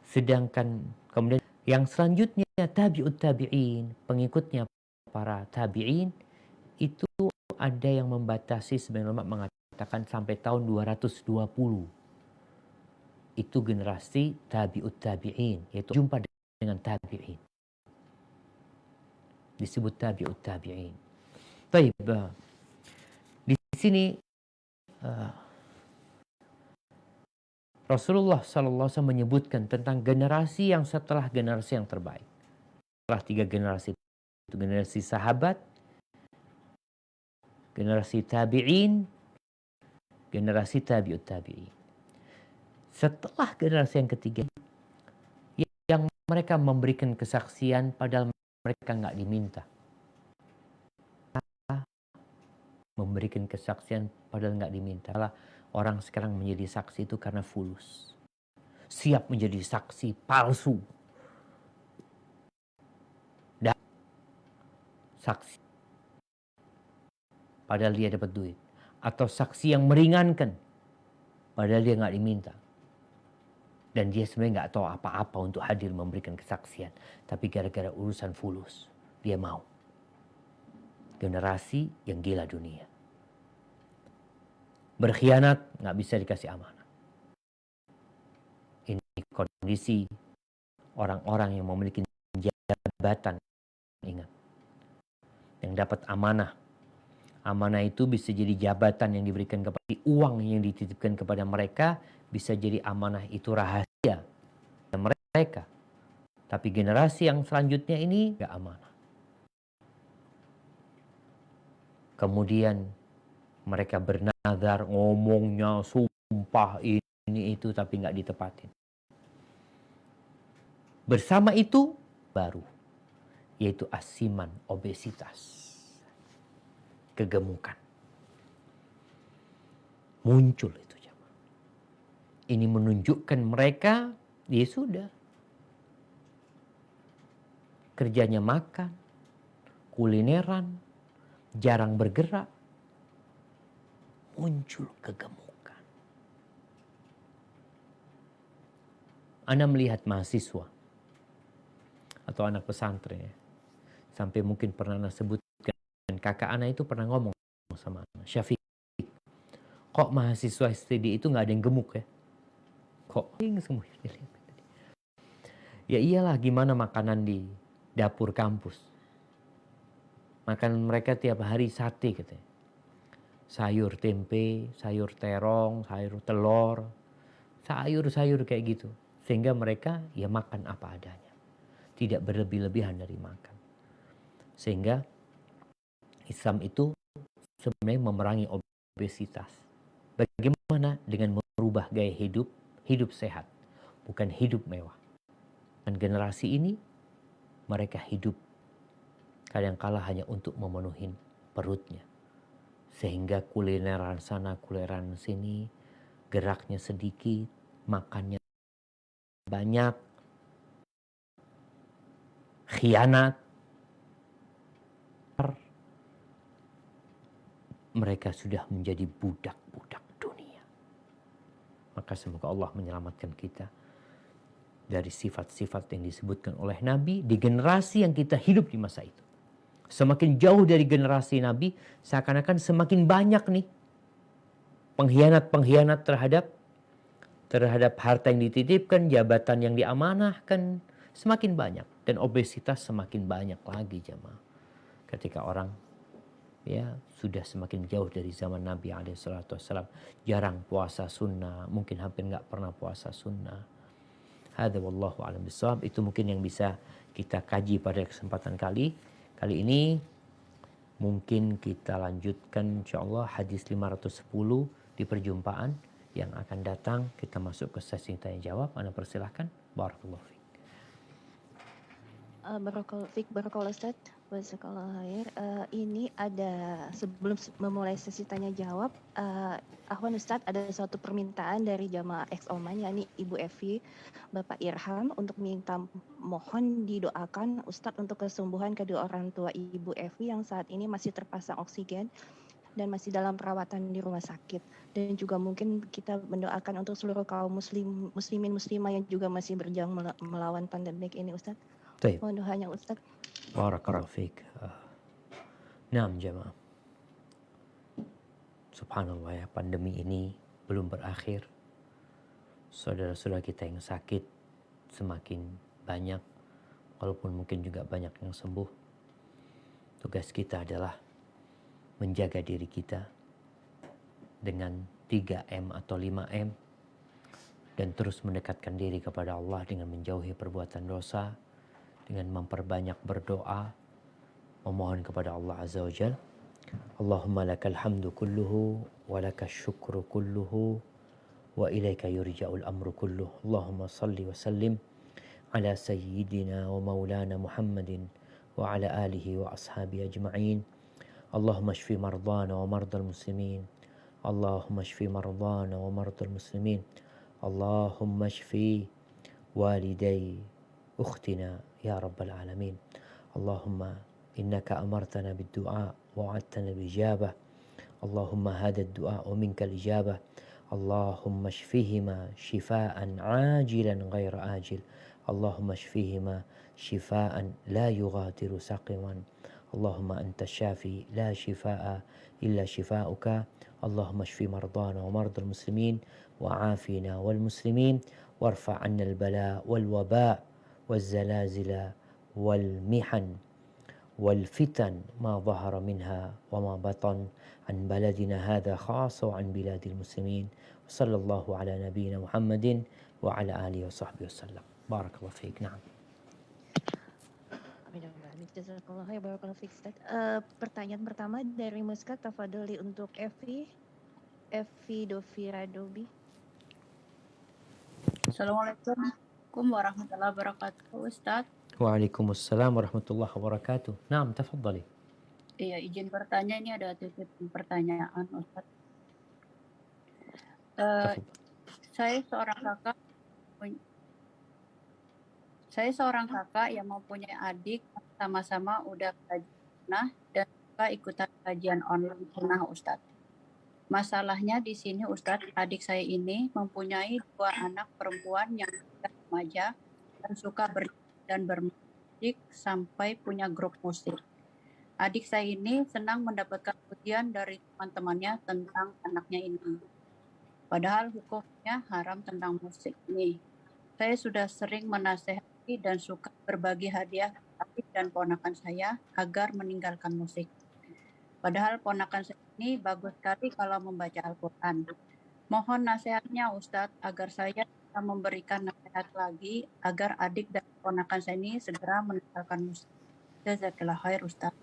Sedangkan kemudian yang selanjutnya tabi'ut tabi'in, pengikutnya para tabi'in, itu ada yang membatasi, sebenarnya mengatakan sampai tahun 220. Itu generasi tabi'ut tabi'in, yaitu jumpa dengan tabi'in. Disebut tabi'ut tabi'in. Baik, di sini Rasulullah SAW menyebutkan tentang generasi yang setelah generasi yang terbaik. Setelah 3 generasi itu generasi sahabat, generasi tabi'in, generasi tabi'ut tabi'in. Setelah generasi yang ketiga, yang mereka memberikan kesaksian padahal mereka nggak diminta. Memberikan kesaksian padahal nggak diminta. Orang sekarang menjadi saksi itu karena fulus. Siap menjadi saksi palsu. Dan saksi. Padahal dia dapat duit. Atau saksi yang meringankan. Padahal dia nggak diminta. Dan dia sebenarnya nggak tahu apa-apa untuk hadir memberikan kesaksian. Tapi gara-gara urusan fulus, dia mau. Generasi yang gila dunia. Berkhianat, nggak bisa dikasih amanah. Ini kondisi orang-orang yang memiliki jabatan. Ingat. Yang dapat amanah. Amanah itu bisa jadi jabatan yang diberikan kepada uang yang dititipkan kepada mereka. Bisa jadi amanah itu rahasia mereka. Tapi generasi yang selanjutnya ini nggak amanah. Kemudian mereka bernazar, ngomongnya, sumpah ini itu, tapi nggak ditepatin. Bersama itu baru, yaitu asiman, obesitas, kegemukan. Muncul itu. Ini menunjukkan mereka, ya sudah. Kerjanya makan, kulineran, jarang bergerak. Muncul kegemukan. Anda melihat mahasiswa atau anak pesantren ya. Sampai mungkin pernah Anda sebutkan, kakak Anda itu pernah ngomong sama Anda, Syafiq, kok mahasiswa STD itu nggak ada yang gemuk ya? Kok semua? Ya iyalah, gimana makanan di dapur kampus. Makanan mereka tiap hari sate katanya. Sayur tempe, sayur terong, sayur telur, sayur-sayur kayak gitu. Sehingga mereka ya makan apa adanya. Tidak berlebih-lebihan dari makan. Sehingga Islam itu sebenarnya memerangi obesitas. Bagaimana? Dengan merubah gaya hidup sehat, bukan hidup mewah. Dan generasi ini, mereka hidup kadangkala hanya untuk memenuhi perutnya. Sehingga kulineran sana, kulineran sini, geraknya sedikit, makannya banyak, khianat. Mereka sudah menjadi budak-budak dunia. Maka semoga Allah menyelamatkan kita dari sifat-sifat yang disebutkan oleh Nabi di generasi yang kita hidup di masa itu. Semakin jauh dari generasi Nabi, seakan-akan semakin banyak nih pengkhianat-pengkhianat terhadap harta yang dititipkan, jabatan yang diamanahkan, semakin banyak. Dan obesitas semakin banyak lagi jemaah. Ketika orang ya sudah semakin jauh dari zaman Nabi SAW, jarang puasa sunnah, mungkin hampir nggak pernah puasa sunnah. Hadza wallahu a'lam bishawab. Itu mungkin yang bisa kita kaji pada kesempatan kali ini. Mungkin kita lanjutkan insyaallah hadis 510 di perjumpaan yang akan datang. Kita masuk ke sesi tanya jawab. Anda persilahkan. Barakallahu fiik. Barakallahu Ustaz. Jazakallahu khair. Ini ada sebelum memulai sesi tanya jawab, Ahwan Ustadz, ada suatu permintaan dari jamaah ex Oman, yakni Ibu Evi, Bapak Irham, untuk minta mohon didoakan Ustadz untuk kesembuhan kedua orang tua Ibu Evi yang saat ini masih terpasang oksigen dan masih dalam perawatan di rumah sakit. Dan juga mungkin kita mendoakan untuk seluruh kaum muslimin muslimah yang juga masih berjuang melawan pandemik ini Ustadz. Mohon doanya Ustadz. Barakallahu fiik. Naam jemaah. Subhanallah ya, pandemi ini belum berakhir. Saudara-saudara kita yang sakit semakin banyak, walaupun mungkin juga banyak yang sembuh. Tugas kita adalah menjaga diri kita dengan 3M atau 5M dan terus mendekatkan diri kepada Allah dengan menjauhi perbuatan dosa, dengan memperbanyak berdoa, memohon kepada Allah Azza wa Jalla. Allahumma lakal hamdu kulluhu ولك الشكر كله وإليك يرجع الأمر كله اللهم صل وسلم على سيدنا ومولانا محمد وعلى آله وأصحابه أجمعين اللهم اشف مرضانا ومرضى المسلمين اللهم اشف مرضانا ومرضى المسلمين اللهم اشف والدي أختنا يا رب العالمين اللهم إنك أمرتنا بالدعاء ووعدتنا بالإجابة اللهم هذا الدعاء ومنك الإجابة اللهم اشفهما شفاء عاجلا غير آجل اللهم اشفهما شفاء لا يغادر سقما اللهم أنت الشافي لا شفاء إلا شفاؤك اللهم اشف مرضانا ومرضى المسلمين وعافنا والمسلمين وارفع عنا البلاء والوباء والزلازل والمحن والفتن ما ظهر منها وما بطن عن بلدنا هذا خاصة وعن بلاد المسلمين وصلى الله على نبينا محمد وعلى آله وصحبه وسلم بارك الله فيك نعم Jazakallah khair, barakallahu fiik, Ustaz. Pertanyaan pertama dari Muska, tafadholi untuk Evi Dovira Dobi. Assalamualaikum warahmatullahi wabarakatuh, Ustaz. Waalaikumsalam warahmatullahi wabarakatuh. Naam, tafadhali. Iya, izin bertanya, ini ada titip pertanyaan, Ustaz. Tafadhali. Saya seorang kakak yang mempunyai adik sama-sama udah kajian sunnah dan juga ikutan kajian online sunnah, Ustadz. Masalahnya di sini, Ustadz, adik saya ini mempunyai 2 anak perempuan yang sudah remaja dan suka dan bermusik sampai punya grup musik. Adik saya ini senang mendapatkan pujian dari teman-temannya tentang anaknya ini. Padahal hukumnya haram tentang musik ini. Saya sudah sering menasehati dan suka berbagi hadiah adik dan ponakan saya agar meninggalkan musik. Padahal ponakan saya ini bagus sekali kalau membaca Al-Quran. Mohon nasihatnya Ustadz agar saya bisa memberikan nasihat lagi agar adik dan ponakan saya ini segera meninggalkan musik. Jazakallah khair Ustadz.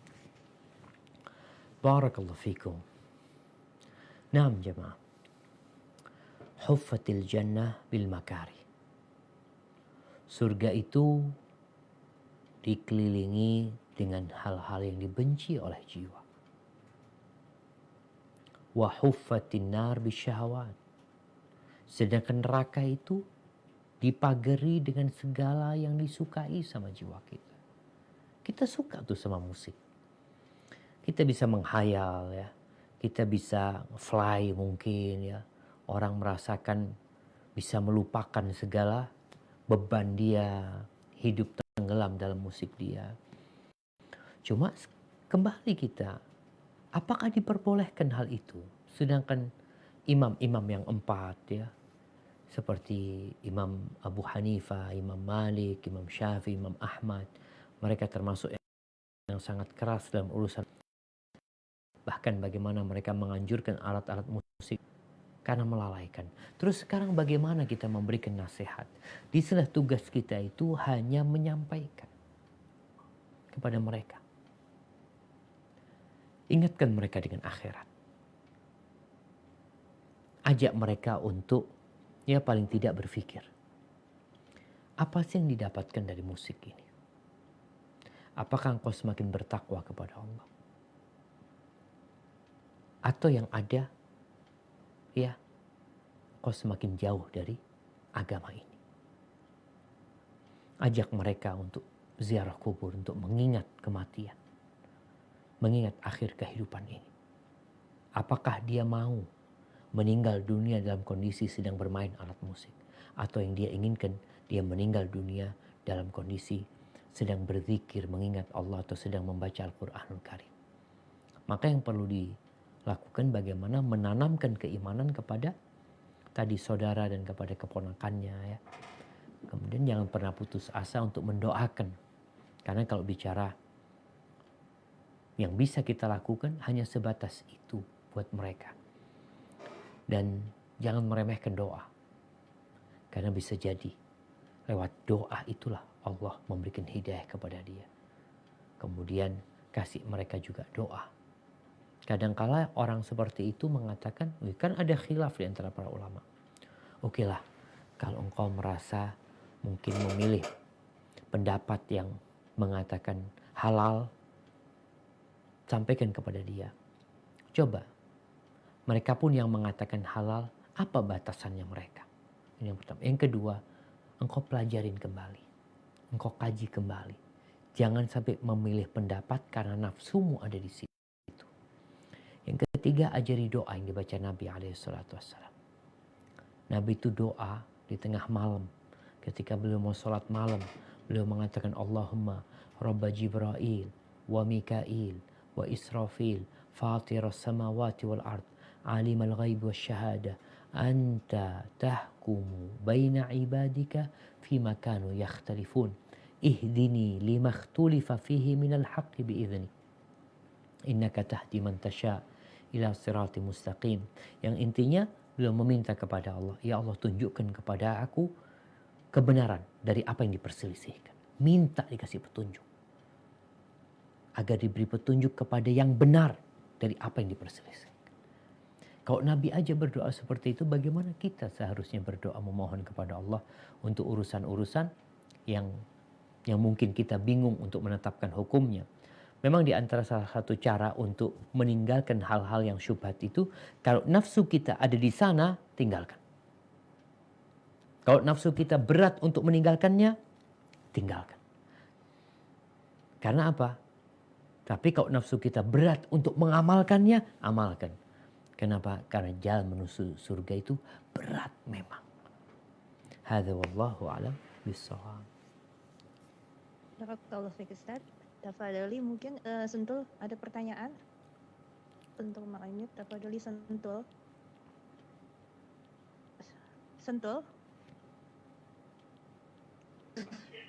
Barakallahu fikum. Naam jemaah. Huffatil jannah bil makari. Surga itu dikelilingi dengan hal-hal yang dibenci oleh jiwa. Wa huffatin nar bisyahawat. Sedangkan neraka itu dipagari dengan segala yang disukai sama jiwa kita. Kita suka tuh sama musik. Kita bisa menghayal ya. Kita bisa fly mungkin ya. Orang merasakan bisa melupakan segala beban dia, hidup tenggelam dalam musik dia. Cuma kembali kita, apakah diperbolehkan hal itu? Sedangkan imam-imam yang 4 ya, seperti Imam Abu Hanifah, Imam Malik, Imam Syafi'i, Imam Ahmad, mereka termasuk yang sangat keras dalam urusan. Bahkan bagaimana mereka menganjurkan alat-alat musik karena melalaikan. Terus sekarang bagaimana kita memberikan nasihat? Di sana tugas kita itu hanya menyampaikan kepada mereka. Ingatkan mereka dengan akhirat. Ajak mereka untuk ya paling tidak berpikir. Apa sih yang didapatkan dari musik ini? Apakah engkau semakin bertakwa kepada Allah? Atau yang ada ya, kau semakin jauh dari agama ini. Ajak mereka untuk ziarah kubur, untuk mengingat kematian. Mengingat akhir kehidupan ini. Apakah dia mau meninggal dunia dalam kondisi sedang bermain alat musik? Atau yang dia inginkan, dia meninggal dunia dalam kondisi sedang berzikir, mengingat Allah atau sedang membaca Al-Quranul Karim. Maka yang perlu dilakukan bagaimana menanamkan keimanan kepada tadi saudara dan kepada keponakannya ya. Kemudian jangan pernah putus asa untuk mendoakan. Karena kalau bicara yang bisa kita lakukan hanya sebatas itu buat mereka. Dan jangan meremehkan doa. Karena bisa jadi lewat doa itulah Allah memberikan hidayah kepada dia. Kemudian kasih mereka juga doa. Kadangkala orang seperti itu mengatakan, kan ada khilaf di antara para ulama. Oke lah, kalau engkau merasa mungkin memilih pendapat yang mengatakan halal, sampaikan kepada dia. Coba, mereka pun yang mengatakan halal, apa batasannya mereka? Ini yang pertama. Yang kedua, engkau pelajarin kembali. Engkau kaji kembali. Jangan sampai memilih pendapat karena nafsumu ada di situ. Yang ketiga, ajari doa yang dibaca Nabi SAW. Nabi itu doa di tengah malam. Ketika beliau mau sholat malam, beliau mengatakan Allahumma Rabba Jibrail wa Mikail wa Israfil Fatir as-samawati wal ard alim al-ghaib wa syahada anta tahkumu baina ibadika fima kanu yakhtalifun ihdini lima ikhtulifa fihi minal haqqi bi'idznik innaka tahdi man tasha ila sirati mustaqim. Yang intinya beliau meminta kepada Allah, ya Allah tunjukkan kepada aku kebenaran dari apa yang diperselisihkan. Minta dikasih petunjuk. Agar diberi petunjuk kepada yang benar dari apa yang diperselisihkan. Kalau Nabi aja berdoa seperti itu, bagaimana kita seharusnya berdoa memohon kepada Allah untuk urusan-urusan yang mungkin kita bingung untuk menetapkan hukumnya. Memang di antara salah satu cara untuk meninggalkan hal-hal yang syubhat itu, kalau nafsu kita ada di sana, tinggalkan. Kalau nafsu kita berat untuk meninggalkannya, tinggalkan. Karena apa? Tapi kalau nafsu kita berat untuk mengamalkannya, amalkan. Kenapa? Karena jalan menuju surga itu berat memang. Hadza wallahu a'lam bissawab. Barakallahu fiik Ustaz. Tafadhali mungkin Sentul ada pertanyaan untuk Mak Ainit. Tafadhali Sentul. Sentul.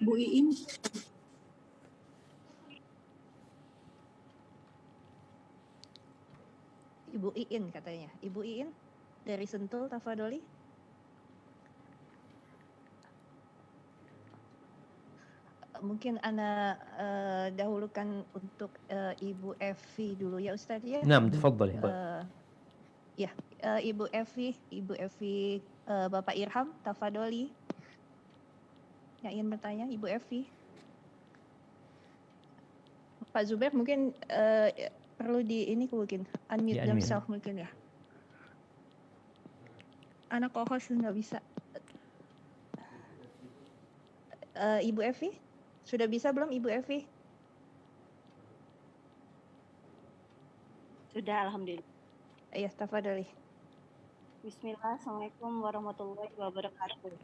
Bu Iin, Ibu Iin katanya. Ibu Iin dari Sentul, tafadholi. Mungkin Ana dahulukan untuk Ibu Evi dulu ya Ustaz ya. Naam, tafadhali. Ya, Ibu Evi Bapak Irham, tafadholi. Yang ingin bertanya, Ibu Evi. Pak Zubair mungkin perlu di ini mungkin unmute themselves mungkin ya. Anak co-host nggak bisa. Ibu Evi, sudah bisa belum Ibu Evi? Sudah, alhamdulillah. Iya, tafadhali. Bismillah, Assalamualaikum warahmatullahi wabarakatuh.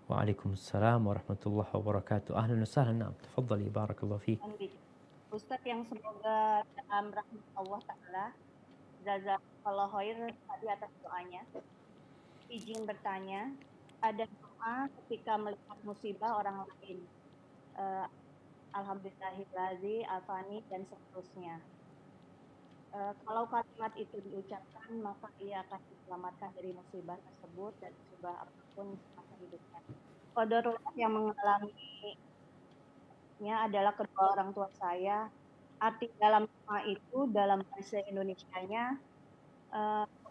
Waalaikumsalam warahmatullahi wabarakatuh. Ahlan wa sahlan. Naam, tafadhali, barakallahu fiik. Ustadz yang semoga dalam rahmat Allah Ta'ala, jazakallahu khair tadi atas doanya. Izin bertanya, ada doa ketika melihat musibah orang lain. Alhamdulillahillazi afani dan seterusnya. Kalau kalimat itu diucapkan, maka ia akan diselamatkan dari musibah tersebut dan musibah apapun semasa hidupnya. Qadarullah yang mengalaminya adalah kedua orang tua saya. Arti dalam doa itu dalam bahasa Indonesianya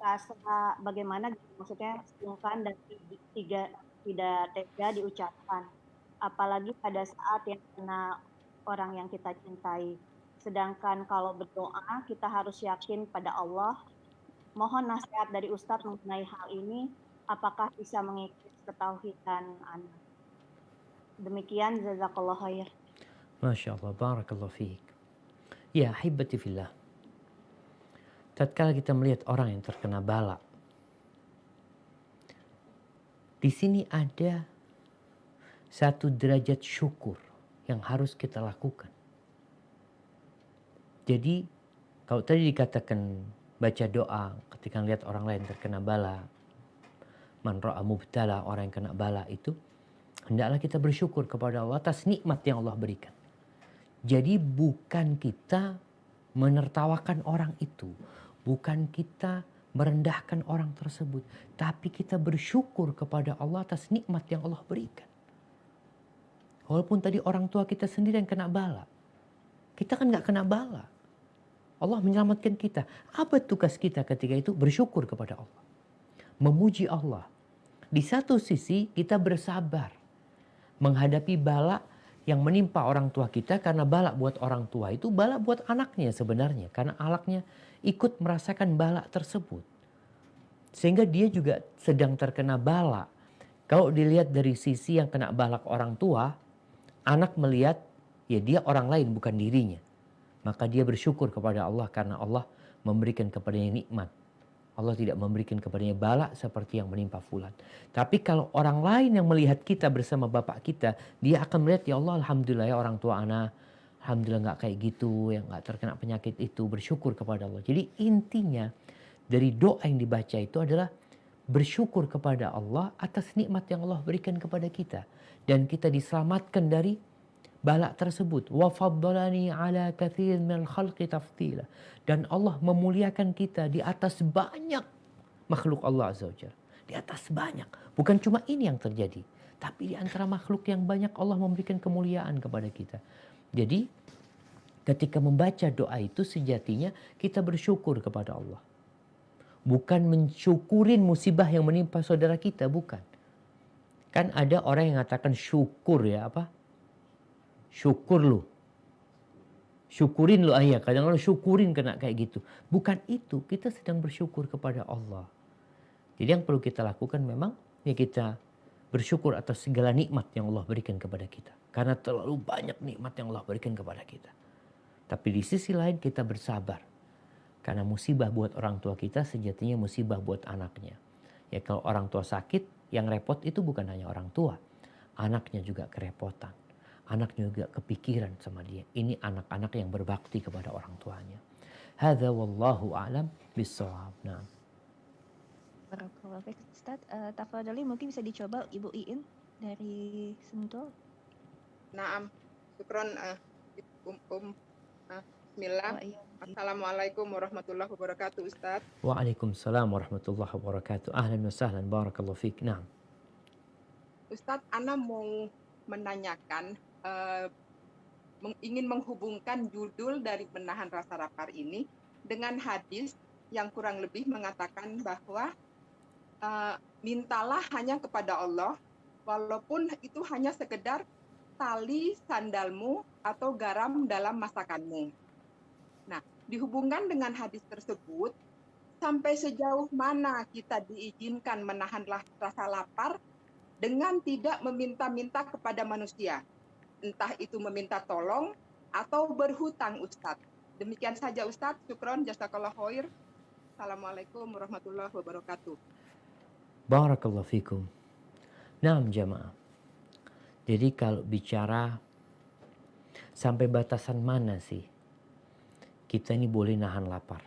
rasa bagaimana, maksudnya sungkan dan tidak tega diucapkan. Apalagi pada saat yang kena orang yang kita cintai. Sedangkan kalau berdoa kita harus yakin pada Allah. Mohon nasihat dari Ustadz mengenai hal ini, apakah bisa mengikis ketauhidan anak. Demikian, jazakallahu khair. Masya Allah, barakallahu fiik. Ya, ahibati fillah. Tatkala kita melihat orang yang terkena bala, di sini ada satu derajat syukur yang harus kita lakukan. Jadi, kalau tadi dikatakan baca doa ketika melihat orang lain terkena bala, man ra'a mubtala, orang yang kena bala itu, hendaklah kita bersyukur kepada Allah atas nikmat yang Allah berikan. Jadi bukan kita menertawakan orang itu, bukan kita merendahkan orang tersebut, tapi kita bersyukur kepada Allah atas nikmat yang Allah berikan. Walaupun tadi orang tua kita sendiri yang kena bala, kita kan nggak kena bala. Allah menyelamatkan kita. Apa tugas kita ketika itu? Bersyukur kepada Allah. Memuji Allah. Di satu sisi kita bersabar menghadapi bala yang menimpa orang tua kita, karena bala buat orang tua itu bala buat anaknya sebenarnya. Karena anaknya ikut merasakan bala tersebut. Sehingga dia juga sedang terkena bala. Kalau dilihat dari sisi yang kena balak orang tua, anak melihat ya dia orang lain bukan dirinya. Maka dia bersyukur kepada Allah karena Allah memberikan kepadanya nikmat. Allah tidak memberikan kepadanya bala seperti yang menimpa fulan. Tapi kalau orang lain yang melihat kita bersama bapak kita, dia akan melihat, ya Allah, alhamdulillah ya orang tua anak, alhamdulillah nggak kayak gitu, yang nggak terkena penyakit itu, bersyukur kepada Allah. Jadi intinya dari doa yang dibaca itu adalah bersyukur kepada Allah atas nikmat yang Allah berikan kepada kita, dan kita diselamatkan dari bala tersebut. Wa faddalani ala katsir minal khalqi tafdila. Dan Allah memuliakan kita di atas banyak makhluk Allah Azza wa Jalla. Di atas banyak. Bukan cuma ini yang terjadi, tapi di antara makhluk yang banyak Allah memberikan kemuliaan kepada kita. Jadi ketika membaca doa itu sejatinya kita bersyukur kepada Allah. Bukan mensyukurin musibah yang menimpa saudara kita, bukan. Kan ada orang yang mengatakan syukur ya apa? Syukur lu. Syukurin lu ayah. Kadang-kadang syukurin kena kayak gitu. Bukan itu. Kita sedang bersyukur kepada Allah. Jadi yang perlu kita lakukan memang ya kita bersyukur atas segala nikmat yang Allah berikan kepada kita. Karena terlalu banyak nikmat yang Allah berikan kepada kita. Tapi di sisi lain kita bersabar. Karena musibah buat orang tua kita sejatinya musibah buat anaknya. Ya kalau orang tua sakit, yang repot itu bukan hanya orang tua. Anaknya juga kerepotan. Anaknya juga kepikiran sama dia. Ini anak-anak yang berbakti kepada orang tuanya. Hadza wallahu a'lam bissawab. Nah. Barakallahu fiik, Ustaz. Tafadhali mungkin bisa dicoba Ibu Iin dari Sentul. Naam, syukron Bismillah. Oh, iya. Assalamualaikum warahmatullahi wabarakatuh, Ustaz. Waalaikumsalam warahmatullahi wabarakatuh. Ahlan wa sahlan, barakallahu fiik. Nah. Ustaz, Ana mau menanyakan, ingin menghubungkan judul dari Menahan Rasa Lapar ini dengan hadis yang kurang lebih mengatakan bahwa mintalah hanya kepada Allah, walaupun itu hanya sekedar tali sandalmu atau garam dalam masakanmu. Nah, dihubungkan dengan hadis tersebut, sampai sejauh mana kita diizinkan menahan rasa lapar dengan tidak meminta-minta kepada manusia. Entah itu meminta tolong atau berhutang, Ustadz. Demikian saja, Ustadz. Syukron, jazakallah khair. Assalamualaikum warahmatullahi wabarakatuh. Barakallahu fikum. Naam jamaah. Jadi kalau bicara sampai batasan mana sih kita ini boleh nahan lapar?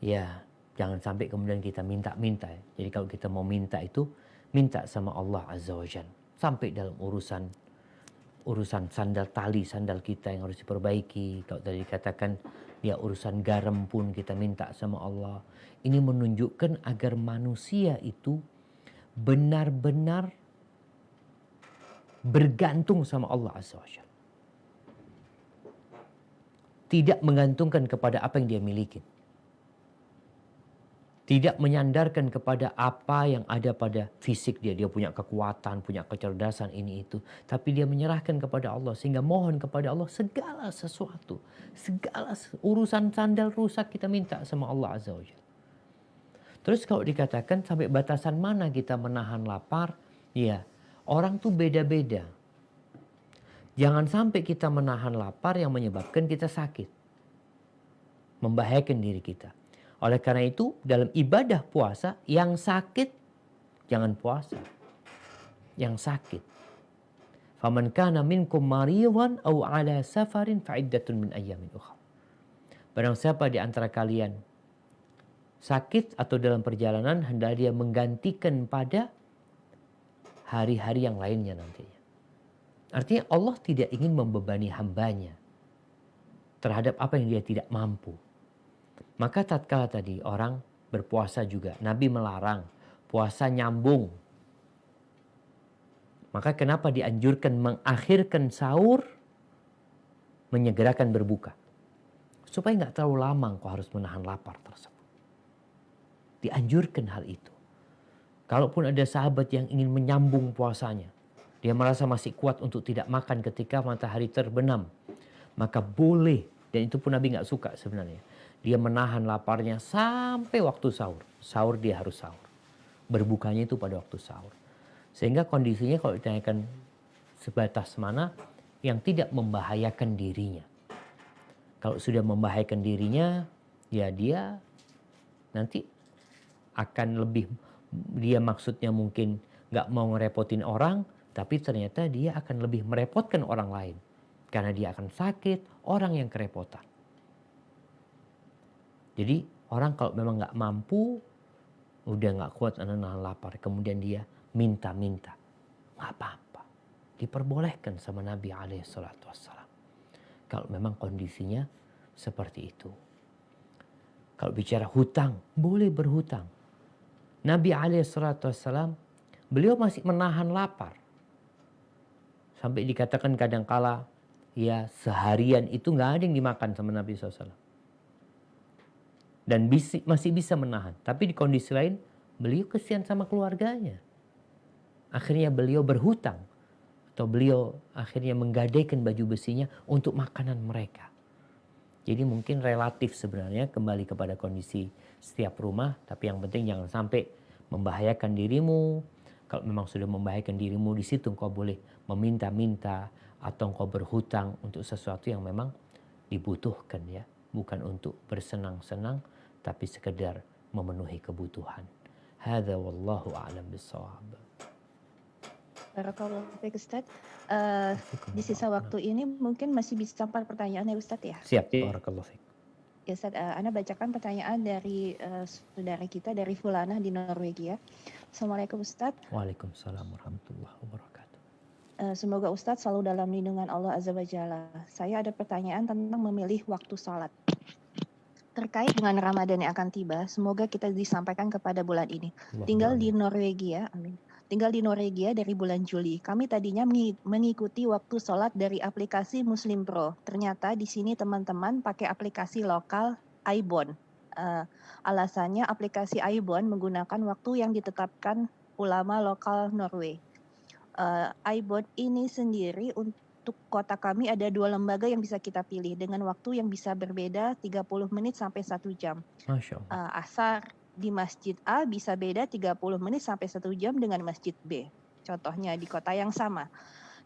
Ya, jangan sampai kemudian kita minta-minta ya. Jadi kalau kita mau minta itu minta sama Allah Azza wa Jalla. Sampai dalam urusan sandal tali sandal kita yang harus diperbaiki. Kalau tadi dikatakan ya urusan garam pun kita minta sama Allah. Ini menunjukkan agar manusia itu benar-benar bergantung sama Allah Azza wa Jalla. Tidak menggantungkan kepada apa yang dia miliki. Tidak menyandarkan kepada apa yang ada pada fisik dia. Dia punya kekuatan, punya kecerdasan ini itu. Tapi dia menyerahkan kepada Allah. Sehingga mohon kepada Allah segala sesuatu. Segala urusan sandal rusak kita minta sama Allah Azza wa Jalla. Terus kalau dikatakan sampai batasan mana kita menahan lapar. Ya, orang tuh beda-beda. Jangan sampai kita menahan lapar yang menyebabkan kita sakit. Membahayakan diri kita. Oleh karena itu dalam ibadah puasa yang sakit jangan puasa. Yang sakit. Faman kana minkum maridan aw ala safarin fa iddatun min ayyamin ukhra. Barang siapa di antara kalian sakit atau dalam perjalanan hendaklah dia menggantikan pada hari-hari yang lainnya nantinya. Artinya Allah tidak ingin membebani hambanya terhadap apa yang dia tidak mampu. Maka tatkala tadi orang berpuasa juga, Nabi melarang puasa nyambung. Maka kenapa dianjurkan mengakhirkan sahur, menyegerakan berbuka. supaya nggak terlalu lama engkau harus menahan lapar tersebut. Dianjurkan hal itu. Kalaupun ada sahabat yang ingin menyambung puasanya, dia merasa masih kuat untuk tidak makan ketika matahari terbenam, maka boleh, dan itu pun Nabi nggak suka sebenarnya. Dia menahan laparnya sampai waktu sahur. Sahur dia harus sahur. Berbukanya itu pada waktu sahur. Sehingga kondisinya kalau ditanyakan sebatas mana yang tidak membahayakan dirinya. Kalau sudah membahayakan dirinya, ya dia nanti akan lebih, dia maksudnya mungkin nggak mau ngerepotin orang, tapi ternyata dia akan lebih merepotkan orang lain. Karena dia akan sakit, orang yang kerepotan. Jadi orang kalau memang nggak mampu, udah nggak kuat nahan lapar, kemudian dia minta-minta, nggak apa-apa. Diperbolehkan sama Nabi SAW. Kalau memang kondisinya seperti itu. Kalau bicara hutang, boleh berhutang. Nabi SAW, beliau masih menahan lapar. Sampai dikatakan kadangkala, ya seharian itu nggak ada yang dimakan sama Nabi SAW. Dan masih bisa menahan. Tapi di kondisi lain, beliau kesian sama keluarganya. Akhirnya beliau berhutang. Atau beliau akhirnya menggadaikan baju besinya untuk makanan mereka. Jadi mungkin relatif sebenarnya kembali kepada kondisi setiap rumah. Tapi yang penting jangan sampai membahayakan dirimu. Kalau memang sudah membahayakan dirimu, di situ engkau boleh meminta-minta. Atau engkau berhutang untuk sesuatu yang memang dibutuhkan ya. Bukan untuk bersenang-senang, tapi sekedar memenuhi kebutuhan. Hadza wallahu a'lam bissawab. Barakallahu fiik Ustaz. Di sisa waktu ini mungkin masih bisa 4 pertanyaan ya Ustaz ya. Siap, barakallahu fiik. Ya Ustaz, Ana bacakan pertanyaan dari saudara kita dari Fulana di Norwegia. Assalamualaikum Ustaz. Waalaikumsalam warahmatullahi wabarakatuh. Semoga Ustaz selalu dalam lindungan Allah Azza wa Jalla. Saya ada pertanyaan tentang memilih waktu sholat. Terkait dengan Ramadan yang akan tiba, semoga kita disampaikan kepada bulan ini. Tinggal di Norwegia, amin. Tinggal di Norwegia dari bulan Juli. Kami tadinya mengikuti waktu sholat dari aplikasi Muslim Pro. Ternyata di sini teman-teman pakai aplikasi lokal Aibon. Alasannya aplikasi Aibon menggunakan waktu yang ditetapkan ulama lokal Norway. Aibon ini sendiri untuk kota kami ada 2 lembaga yang bisa kita pilih dengan waktu yang bisa berbeda 30 menit sampai 1 jam. Masya Allah. Asar di masjid A bisa beda 30 menit sampai 1 jam dengan masjid B. Contohnya di kota yang sama.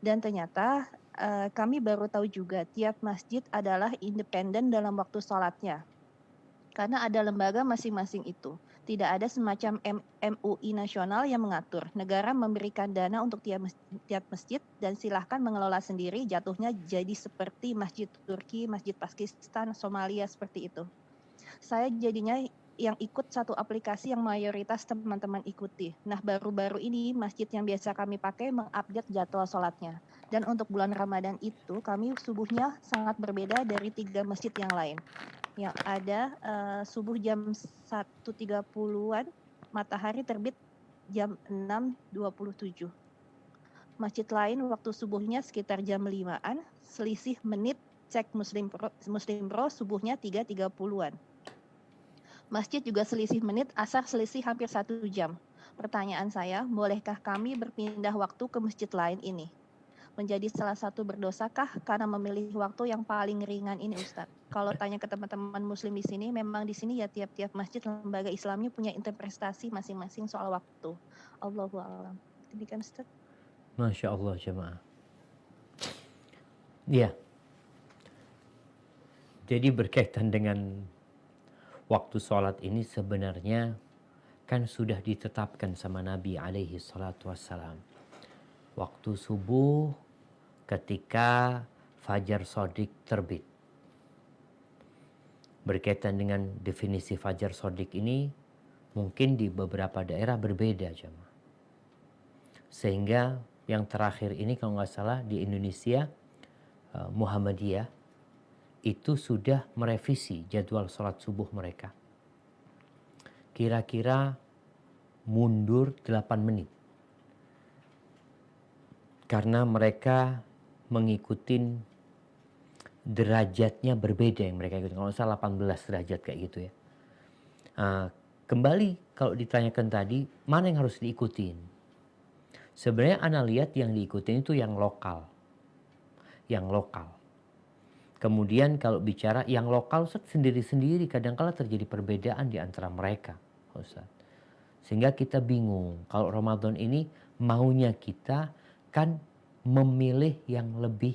Dan ternyata kami baru tahu juga tiap masjid adalah independen dalam waktu sholatnya. Karena ada lembaga masing-masing itu. Tidak ada semacam MUI nasional yang mengatur. Negara memberikan dana untuk tiap masjid dan silahkan mengelola sendiri, jatuhnya jadi seperti masjid Turki, masjid Pakistan, Somalia seperti itu. Saya jadinya yang ikut satu aplikasi yang mayoritas teman-teman ikuti. Nah baru-baru ini masjid yang biasa kami pakai mengupdate jadwal sholatnya. Dan untuk bulan Ramadan itu kami subuhnya sangat berbeda dari 3 masjid yang lain. Yang ada subuh jam 1.30-an, matahari terbit jam 6.27. Masjid lain waktu subuhnya sekitar jam 5-an, selisih menit cek Muslim Pro subuhnya 3.30-an. Masjid juga selisih menit, asar selisih hampir 1 jam. Pertanyaan saya, bolehkah kami berpindah waktu ke masjid lain ini? Menjadi salah satu berdosakah karena memilih waktu yang paling ringan ini Ustadz? Kalau tanya ke teman-teman muslim di sini, memang di sini ya tiap-tiap masjid lembaga Islamnya punya interpretasi masing-masing soal waktu. Allahu a'lam. Demikian Ustadz. Masya Allah jemaah. Ya. Jadi berkaitan dengan waktu sholat ini sebenarnya kan sudah ditetapkan sama Nabi alaihi salatu wassalam. Waktu subuh ketika fajar shadiq terbit. Berkaitan dengan definisi fajar shadiq ini mungkin di beberapa daerah berbeda jemaah. Sehingga yang terakhir ini kalau nggak salah di Indonesia Muhammadiyah itu sudah merevisi jadwal sholat subuh mereka. Kira-kira mundur 8 menit. Karena mereka mengikuti derajatnya berbeda yang mereka ikutin. Kalau salah 18 derajat kayak gitu ya. Kembali kalau ditanyakan tadi, mana yang harus diikutin? Sebenarnya ana lihat yang diikutin itu yang lokal. Yang lokal. Kemudian kalau bicara yang lokal sendiri-sendiri kadang-kala terjadi perbedaan di antara mereka, Ustaz. Sehingga kita bingung kalau Ramadan ini maunya kita kan memilih yang lebih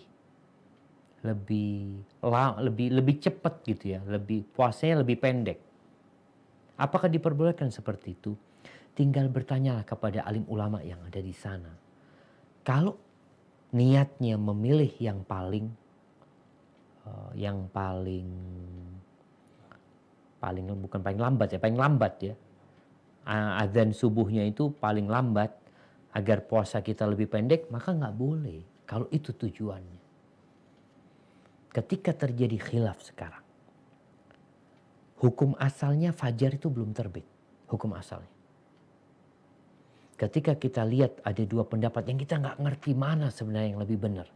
cepat gitu ya, puasanya lebih pendek. Apakah diperbolehkan seperti itu? Tinggal bertanyalah kepada alim ulama yang ada di sana. Kalau niatnya memilih yang paling bukan paling lambat ya. Azan subuhnya itu paling lambat agar puasa kita lebih pendek, maka nggak boleh kalau itu tujuannya. Ketika terjadi khilaf sekarang, hukum asalnya fajar itu belum terbit, hukum asalnya. Ketika kita lihat ada dua pendapat yang kita nggak ngerti mana sebenarnya yang lebih benar.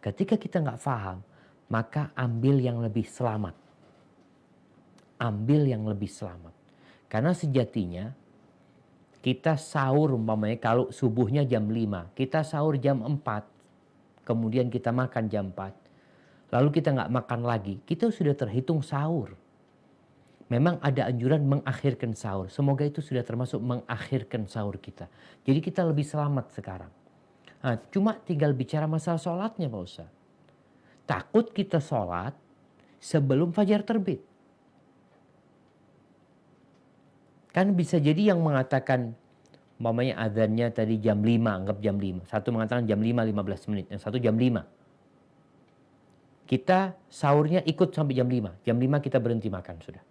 Ketika kita nggak paham, maka ambil yang lebih selamat. Ambil yang lebih selamat. Karena sejatinya kita sahur umpamanya kalau subuhnya jam 5, kita sahur jam 4, kemudian kita makan jam 4, lalu kita nggak makan lagi, kita sudah terhitung sahur. Memang ada anjuran mengakhirkan sahur. Semoga itu sudah termasuk mengakhirkan sahur kita. Jadi kita lebih selamat sekarang. Cuma tinggal bicara masalah sholatnya Pak Ustaz. Takut kita sholat sebelum fajar terbit. Kan bisa jadi yang mengatakan, umpamanya azannya tadi jam 5, anggap jam 5. Satu mengatakan jam 5, 15 menit. Yang satu jam 5. Kita sahurnya ikut sampai jam 5. Jam 5 kita berhenti makan sudah.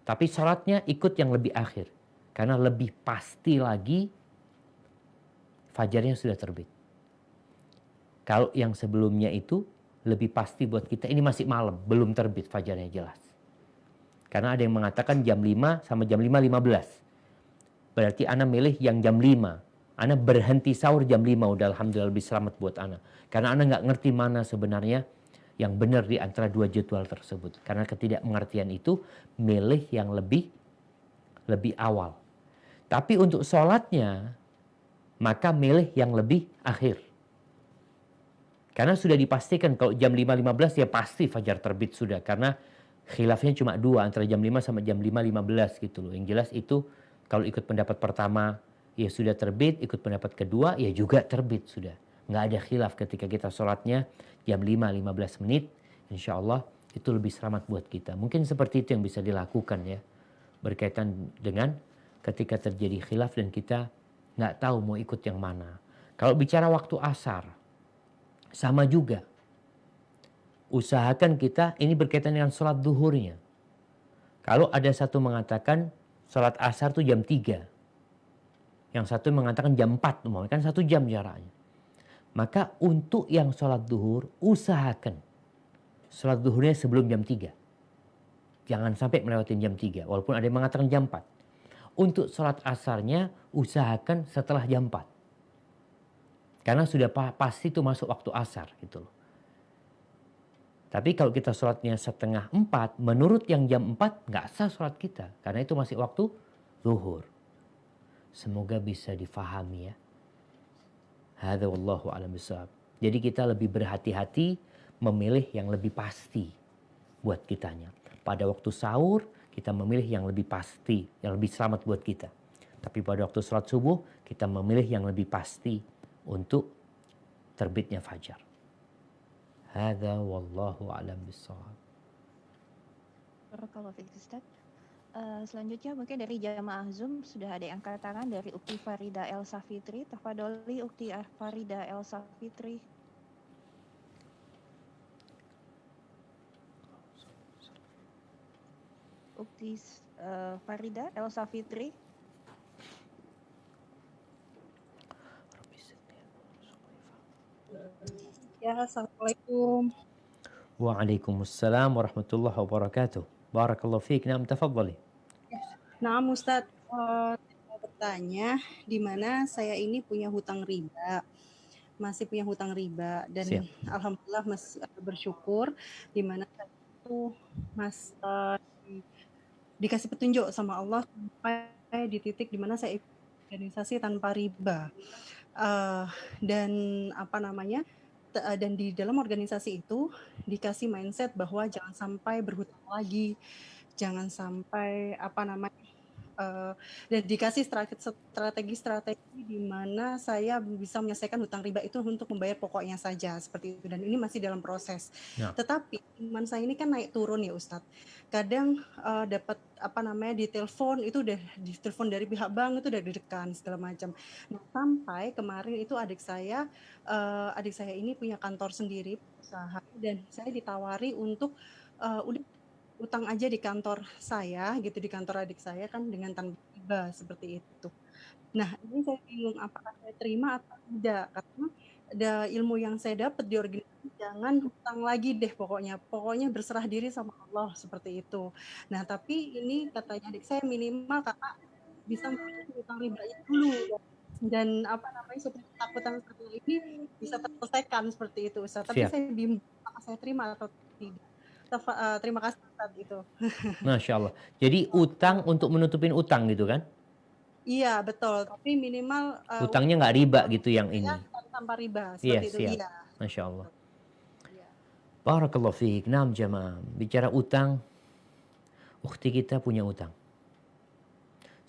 Tapi sholatnya ikut yang lebih akhir. Karena lebih pasti lagi fajarnya sudah terbit. Kalau yang sebelumnya itu lebih pasti buat kita ini masih malam. Belum terbit fajarnya jelas. Karena ada yang mengatakan jam 5 sama jam 5.15. Berarti ana milih yang jam 5. Ana berhenti sahur jam 5. Udah alhamdulillah lebih selamat buat ana. Karena ana nggak ngerti mana sebenarnya yang benar di antara dua jadwal tersebut. Karena ketidakmengertian itu milih yang lebih awal. Tapi untuk sholatnya maka milih yang lebih akhir. Karena sudah dipastikan kalau jam 5.15 ya pasti fajar terbit sudah. Karena khilafnya cuma 2 antara jam 5 sama jam 5.15 gitu loh. Yang jelas itu kalau ikut pendapat pertama ya sudah terbit, ikut pendapat kedua ya juga terbit sudah. Nggak ada khilaf ketika kita sholatnya jam 5.15 menit. Insya Allah itu lebih selamat buat kita. Mungkin seperti itu yang bisa dilakukan ya. Berkaitan dengan ketika terjadi khilaf dan kita nggak tahu mau ikut yang mana. Kalau bicara waktu asar, sama juga. Usahakan kita, ini berkaitan dengan sholat duhurnya. Kalau ada satu mengatakan sholat asar itu jam 3. Yang satu mengatakan jam 4. Kan 1 jam jaraknya. Maka untuk yang sholat duhur, usahakan sholat duhurnya sebelum jam 3. Jangan sampai melewati jam 3. Walaupun ada yang mengatakan jam 4. Untuk sholat asarnya, usahakan setelah jam 4. Karena sudah pasti itu masuk waktu asar gitu loh. Tapi kalau kita sholatnya 3:30, menurut yang jam 4 nggak sah sholat kita. Karena itu masih waktu zuhur. Semoga bisa difahami ya. Hadza wallahu a'lam bishawab. Jadi kita lebih berhati-hati memilih yang lebih pasti buat kitanya. Pada waktu sahur kita memilih yang lebih pasti, yang lebih selamat buat kita. Tapi pada waktu sholat subuh kita memilih yang lebih pasti untuk terbitnya fajar. Hadza wallahu a'lam bishawab. Barakallahu fiik Ustaz. Selanjutnya mungkin dari jamaah Zoom sudah ada yang angkat tangan dari Ukti Farida Elsa Fitri. Tafadholi Ukti Farida Elsa Fitri. Ukti Farida Elsa Fitri. Ya, assalamualaikum. Waalaikumsalam warahmatullahi wabarakatuh. Barakallahu fiik. Naam, tafadhali. Nah, Ustadz, saya mau bertanya, di mana saya ini punya hutang riba. masih punya hutang riba dan Siap. alhamdulillah bersyukur di mana saya itu Mas dikasih petunjuk sama Allah sampai di titik di mana saya ikut organisasi tanpa riba. Dan apa namanya? Dan di dalam organisasi itu dikasih mindset bahwa jangan sampai berhutang lagi, jangan sampai apa namanya? Dan dikasih strategi di mana saya bisa menyelesaikan hutang riba itu untuk membayar pokoknya saja seperti itu, dan ini masih dalam proses. Ya. Tetapi iman saya ini kan naik turun ya Ustadz. Kadang dapat apa namanya ditelepon itu udah ditelepon dari pihak bank itu udah deg-degan segala macam. Nah, sampai kemarin itu adik saya ini punya kantor sendiri usaha dan saya ditawari untuk udah utang aja di kantor saya gitu, di kantor adik saya kan dengan tanpa riba seperti itu. Nah, ini saya bingung apakah saya terima atau tidak, karena ada ilmu yang saya dapat di organisasi jangan hutang lagi deh pokoknya berserah diri sama Allah seperti itu. Nah, tapi ini katanya adik saya minimal kakak bisa memiliki hutang ribanya dulu dan apa namanya supaya ketakutan seperti ini bisa terselesaikan seperti itu Ustaz. Tapi Siap. saya bingung apakah saya terima atau tidak. Terima kasih Ustaz itu. Masya Allah. Jadi utang untuk menutupin utang gitu kan? Iya betul. Tapi minimal Utangnya nggak riba gitu yang ini. Tanpa riba Iya, seperti itu. siap. Iya. Masya Allah. Iya. Barakallahu fiik. Naam jamaah. Bicara utang, ukhti kita punya utang.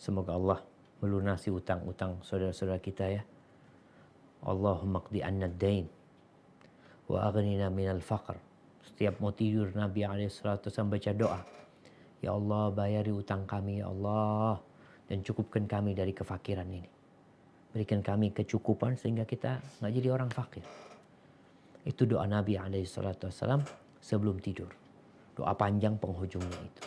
Semoga Allah melunasi utang-utang saudara-saudara kita ya. Allahumma qdi anna ad-dain wa aghnina minal faqr. Setiap mau tidur Nabi SAW baca doa. Ya Allah, bayari utang kami ya Allah, dan cukupkan kami dari kefakiran ini. Berikan kami kecukupan sehingga kita nggak jadi orang fakir. Itu doa Nabi SAW sebelum tidur. Doa panjang penghujungnya itu.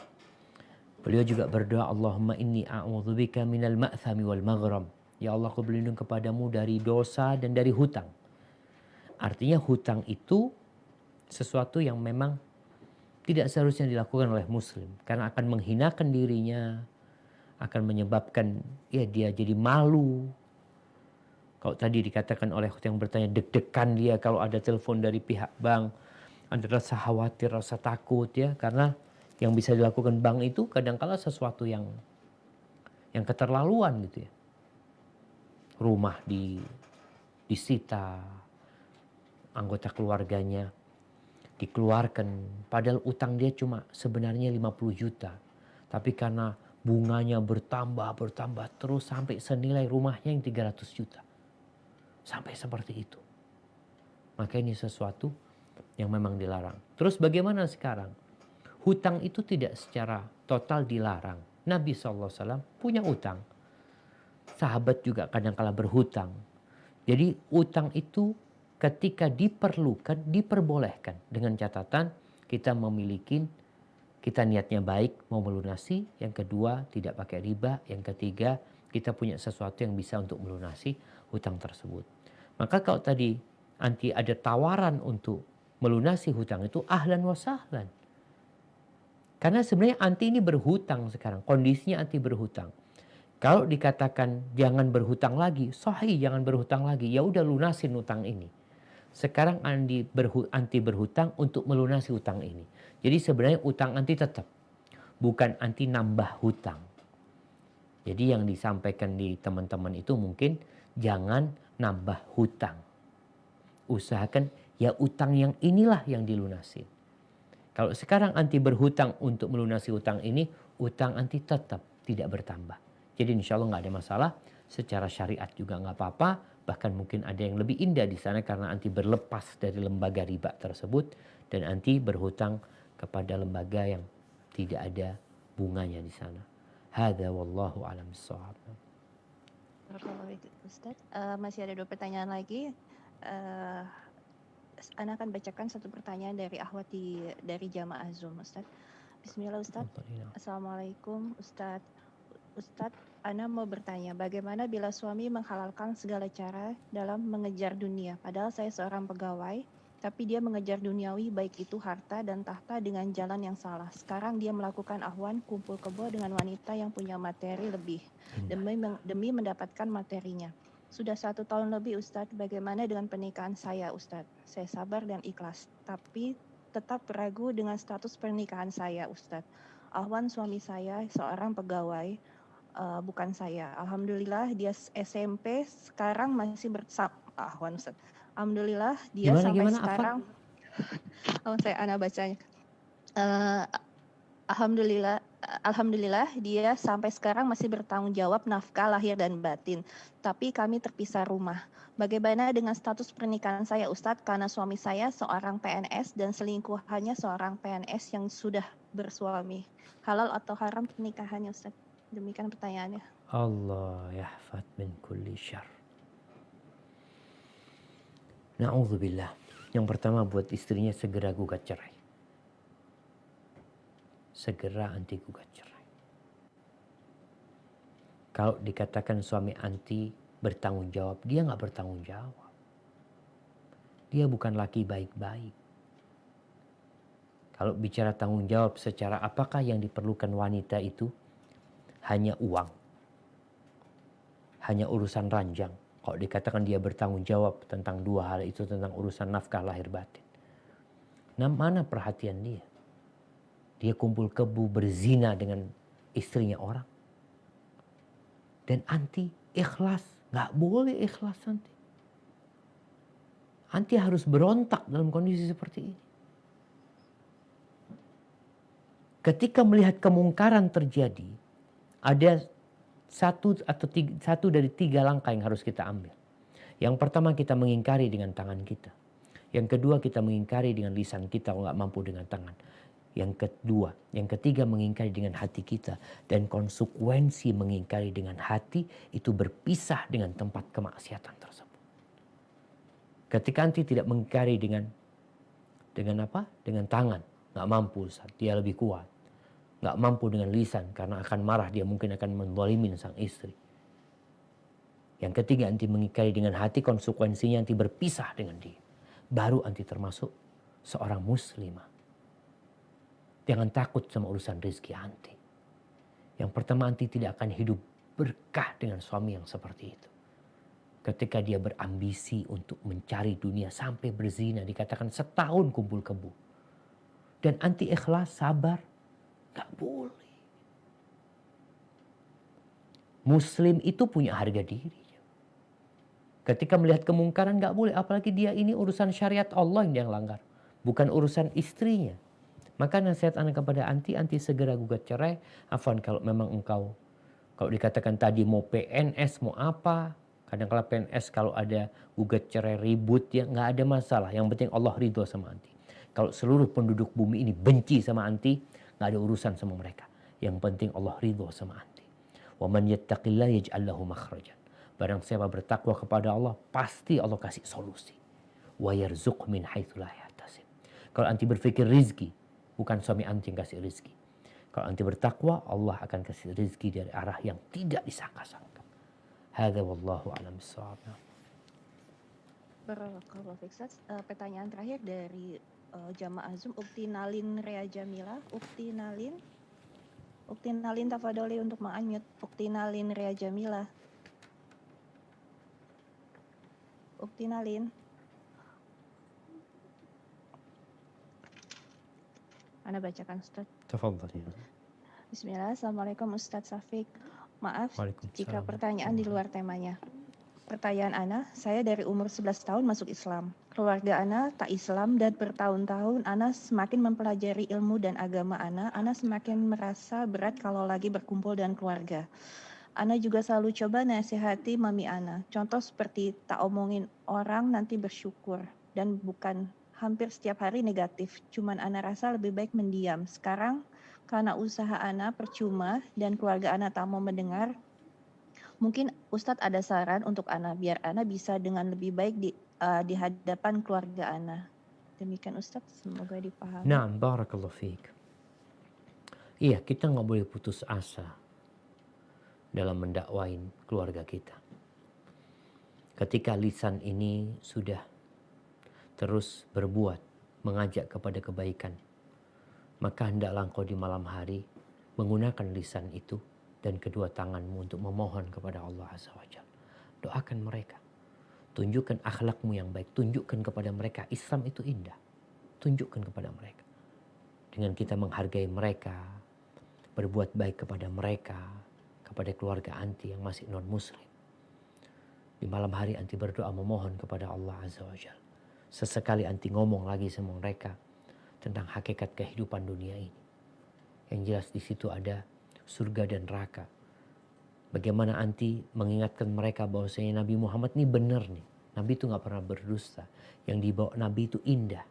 Beliau juga berdoa, Allahumma inni a'udzubika minal ma'thami wal maghram. Ya Allah, aku berlindung kepadamu dari dosa dan dari hutang. Artinya hutang itu sesuatu yang memang tidak seharusnya dilakukan oleh muslim. Karena akan menghinakan dirinya, akan menyebabkan ya dia jadi malu. Kalau tadi dikatakan oleh yang bertanya, deg-degan dia kalau ada telepon dari pihak bank. Ada rasa khawatir, rasa takut ya. Karena yang bisa dilakukan bank itu kadang-kala sesuatu yang keterlaluan gitu ya. Rumah disita, anggota keluarganya dikeluarkan, padahal utang dia cuma sebenarnya 50 juta. Tapi karena bunganya bertambah terus sampai senilai rumahnya yang 300 juta. Sampai seperti itu. Maka ini sesuatu yang memang dilarang. Terus bagaimana sekarang? Hutang itu tidak secara total dilarang. Nabi SAW punya utang. Sahabat juga kadang-kala berhutang. Jadi utang itu ketika diperlukan, diperbolehkan. Dengan catatan kita memiliki, kita niatnya baik mau melunasi. Yang kedua tidak pakai riba. Yang ketiga kita punya sesuatu yang bisa untuk melunasi hutang tersebut. Maka kalau tadi anti ada tawaran untuk melunasi hutang itu ahlan wa sahlan. Karena sebenarnya anti ini berhutang sekarang. Kondisinya anti berhutang. Kalau dikatakan jangan berhutang lagi, sahih jangan berhutang lagi. Ya udah lunasin hutang ini. Sekarang anti berhutang untuk melunasi hutang ini. Jadi sebenarnya utang anti tetap. Bukan anti nambah hutang. Jadi yang disampaikan di teman-teman itu mungkin jangan nambah hutang. Usahakan ya utang yang inilah yang dilunasi. Kalau sekarang anti berhutang untuk melunasi hutang ini, utang anti tetap tidak bertambah. Jadi insya Allah nggak ada masalah. Secara syariat juga nggak apa-apa. Bahkan mungkin ada yang lebih indah di sana karena anti berlepas dari lembaga riba tersebut dan anti berhutang kepada lembaga yang tidak ada bunganya di sana. Hadza wallahu a'lam bissawab. Ustaz, masih ada 2 pertanyaan lagi. Ana akan bacakan satu pertanyaan dari Ahwati dari jamaah Zoom, Ustaz. Bismillah Ustaz. Assalamualaikum Ustaz. Ustaz, Ana mau bertanya, bagaimana bila suami menghalalkan segala cara dalam mengejar dunia? Padahal saya seorang pegawai, tapi dia mengejar duniawi baik itu harta dan tahta dengan jalan yang salah. Sekarang dia melakukan ahwan kumpul kebo dengan wanita yang punya materi lebih demi mendapatkan materinya. Sudah 1 tahun lebih Ustadz, bagaimana dengan pernikahan saya Ustadz? Saya sabar dan ikhlas, tapi tetap ragu dengan status pernikahan saya Ustadz. Ahwan suami saya seorang pegawai, bukan saya. Alhamdulillah dia SMP, sekarang masih bersama Ahwan Ustadz. Alhamdulillah dia sampai Gimana, sekarang. Saya ana bacanya. Eh, Alhamdulillah dia sampai sekarang masih bertanggung jawab nafkah lahir dan batin. Tapi kami terpisah rumah. Bagaimana dengan status pernikahan saya Ustadz? Karena suami saya seorang PNS dan selingkuhannya seorang PNS yang sudah bersuami. Halal atau haram pernikahannya Ustadz? Demikian pertanyaannya. Allah yahfad min kulli syarr. Na'udzubillah. Yang pertama buat istrinya segera gugat cerai. Segera anti gugat cerai. Kalau dikatakan suami anti bertanggung jawab, dia nggak bertanggung jawab. Dia bukan laki baik-baik. Kalau bicara tanggung jawab secara apakah yang diperlukan wanita itu hanya uang, hanya urusan ranjang. Kalau dikatakan dia bertanggung jawab tentang 2 hal itu, tentang urusan nafkah lahir batin. Nah, mana perhatian dia? Dia kumpul kebu berzina dengan istrinya orang. Dan anti ikhlas. Nggak boleh ikhlas anti. Anti harus berontak dalam kondisi seperti ini. Ketika melihat kemungkaran terjadi, ada satu dari 3 langkah yang harus kita ambil. Yang pertama, kita mengingkari dengan tangan kita. Yang kedua, kita mengingkari dengan lisan kita kalau nggak mampu dengan tangan. Yang ketiga mengingkari dengan hati kita. Dan konsekuensi mengingkari dengan hati itu berpisah dengan tempat kemaksiatan tersebut. Ketika anti tidak mengingkari dengan apa? Dengan tangan, nggak mampu, dia lebih kuat. Nggak mampu dengan lisan karena akan marah, dia mungkin akan menzalimin sang istri. Yang ketiga, anti mengingkari dengan hati, konsekuensinya anti berpisah dengan dia. Baru anti termasuk seorang muslimah. Jangan takut sama urusan rezeki anti. Yang pertama, anti tidak akan hidup berkah dengan suami yang seperti itu. Ketika dia berambisi untuk mencari dunia sampai berzina, dikatakan setahun kumpul kebu. Dan anti ikhlas, sabar, gak boleh. Muslim itu punya harga diri. Ketika melihat kemungkaran gak boleh, apalagi dia ini urusan syariat Allah yang dia langgar, bukan urusan istrinya. Maka nasihat anak kepada anti segera gugat cerai. Afwan, kalau memang engkau, kalau dikatakan tadi mau PNS, mau apa, kadang-kala PNS kalau ada gugat cerai ribut ya nggak ada masalah. Yang penting Allah ridho sama anti. Kalau seluruh penduduk bumi ini benci sama anti, nggak ada urusan sama mereka. Yang penting Allah ridho sama anti. Wa man yattaqillah yaj'al lahu makhrajan. Barang siapa bertakwa kepada Allah, pasti Allah kasih solusi. Wa yarzuq min haitsu la yahtasib. Kalau anti berpikir rizki, bukan suami anti yang kasih rizki. Kalau anti bertakwa, Allah akan kasih rizki dari arah yang tidak disangka-sangka. Hadza wallahu a'lam bissawab. Barakallahu fiik. Pertanyaan terakhir dari jamaah Zoom, Ukti Nalin Rea Jamila. Ukti Nalin tafadholi untuk menganyut. Ukti Nalin Rea Jamila. Ukti Nalin. Ana bacakan Ustaz. Tafadhali. Bismillah. Assalamualaikum Ustaz Syafiq. Maaf jika pertanyaan di luar temanya. Pertanyaan Ana, saya dari umur 11 tahun masuk Islam. Keluarga Ana tak Islam dan bertahun-tahun Ana semakin mempelajari ilmu dan agama Ana semakin merasa berat kalau lagi berkumpul dengan keluarga. Ana juga selalu coba nasihati mami Ana. Contoh seperti tak omongin orang, nanti bersyukur. Dan bukan hampir setiap hari negatif. Cuman Ana rasa lebih baik mendiam. Sekarang karena usaha Ana percuma dan keluarga Ana tak mau mendengar, mungkin Ustadz ada saran untuk Ana biar Ana bisa dengan lebih baik di hadapan keluarga Ana. Demikian Ustadz, semoga dipahami. Naam, barakallahu fiik. Iya, kita nggak boleh putus asa dalam mendakwain keluarga kita. Ketika lisan ini sudah terus berbuat, mengajak kepada kebaikan, maka hendaklah engkau di malam hari menggunakan lisan itu dan kedua tanganmu untuk memohon kepada Allah Azza wa Jalla. Doakan mereka. Tunjukkan akhlakmu yang baik. Tunjukkan kepada mereka Islam itu indah. Tunjukkan kepada mereka. Dengan kita menghargai mereka, berbuat baik kepada mereka, kepada keluarga anti yang masih non-muslim. Di malam hari anti berdoa memohon kepada Allah Azza wa Jalla. Sesekali anti ngomong lagi sama mereka tentang hakikat kehidupan dunia ini. Yang jelas di situ ada surga dan neraka. Bagaimana anti mengingatkan mereka bahwasanya Nabi Muhammad ini benar nih. Nabi itu gak pernah berdusta. Yang dibawa Nabi itu indah.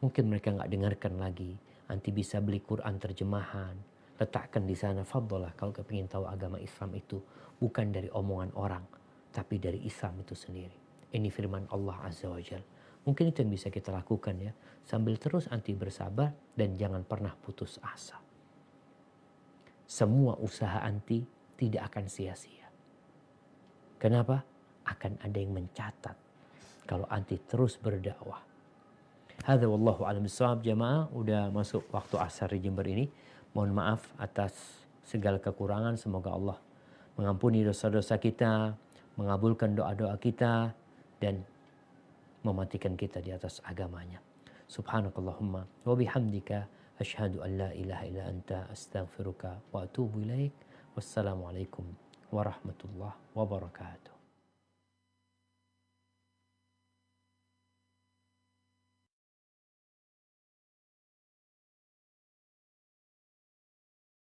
Mungkin mereka gak dengarkan lagi. Anti bisa beli Quran terjemahan. Letakkan di sana. Fadlah kalau kepingin tahu agama Islam itu bukan dari omongan orang. Tapi dari Islam itu sendiri. Ini firman Allah Azza wa Jalla. Mungkin itu yang bisa kita lakukan ya. Sambil terus anti bersabar dan jangan pernah putus asa. Semua usaha anti tidak akan sia-sia. Kenapa? Akan ada yang mencatat kalau anti terus berdakwah. Hadza wallahu a'lam bishawab jamaah. Udah masuk waktu asar di Jember ini. Mohon maaf atas segala kekurangan. Semoga Allah mengampuni dosa-dosa kita, mengabulkan doa-doa kita, dan mematikan kita di atas agamanya. Subhanakallahumma wa bihamdika asyhadu an la ilaha illa anta astaghfiruka wa atubu ilaik. Wassalamualaikum warahmatullahi wabarakatuh.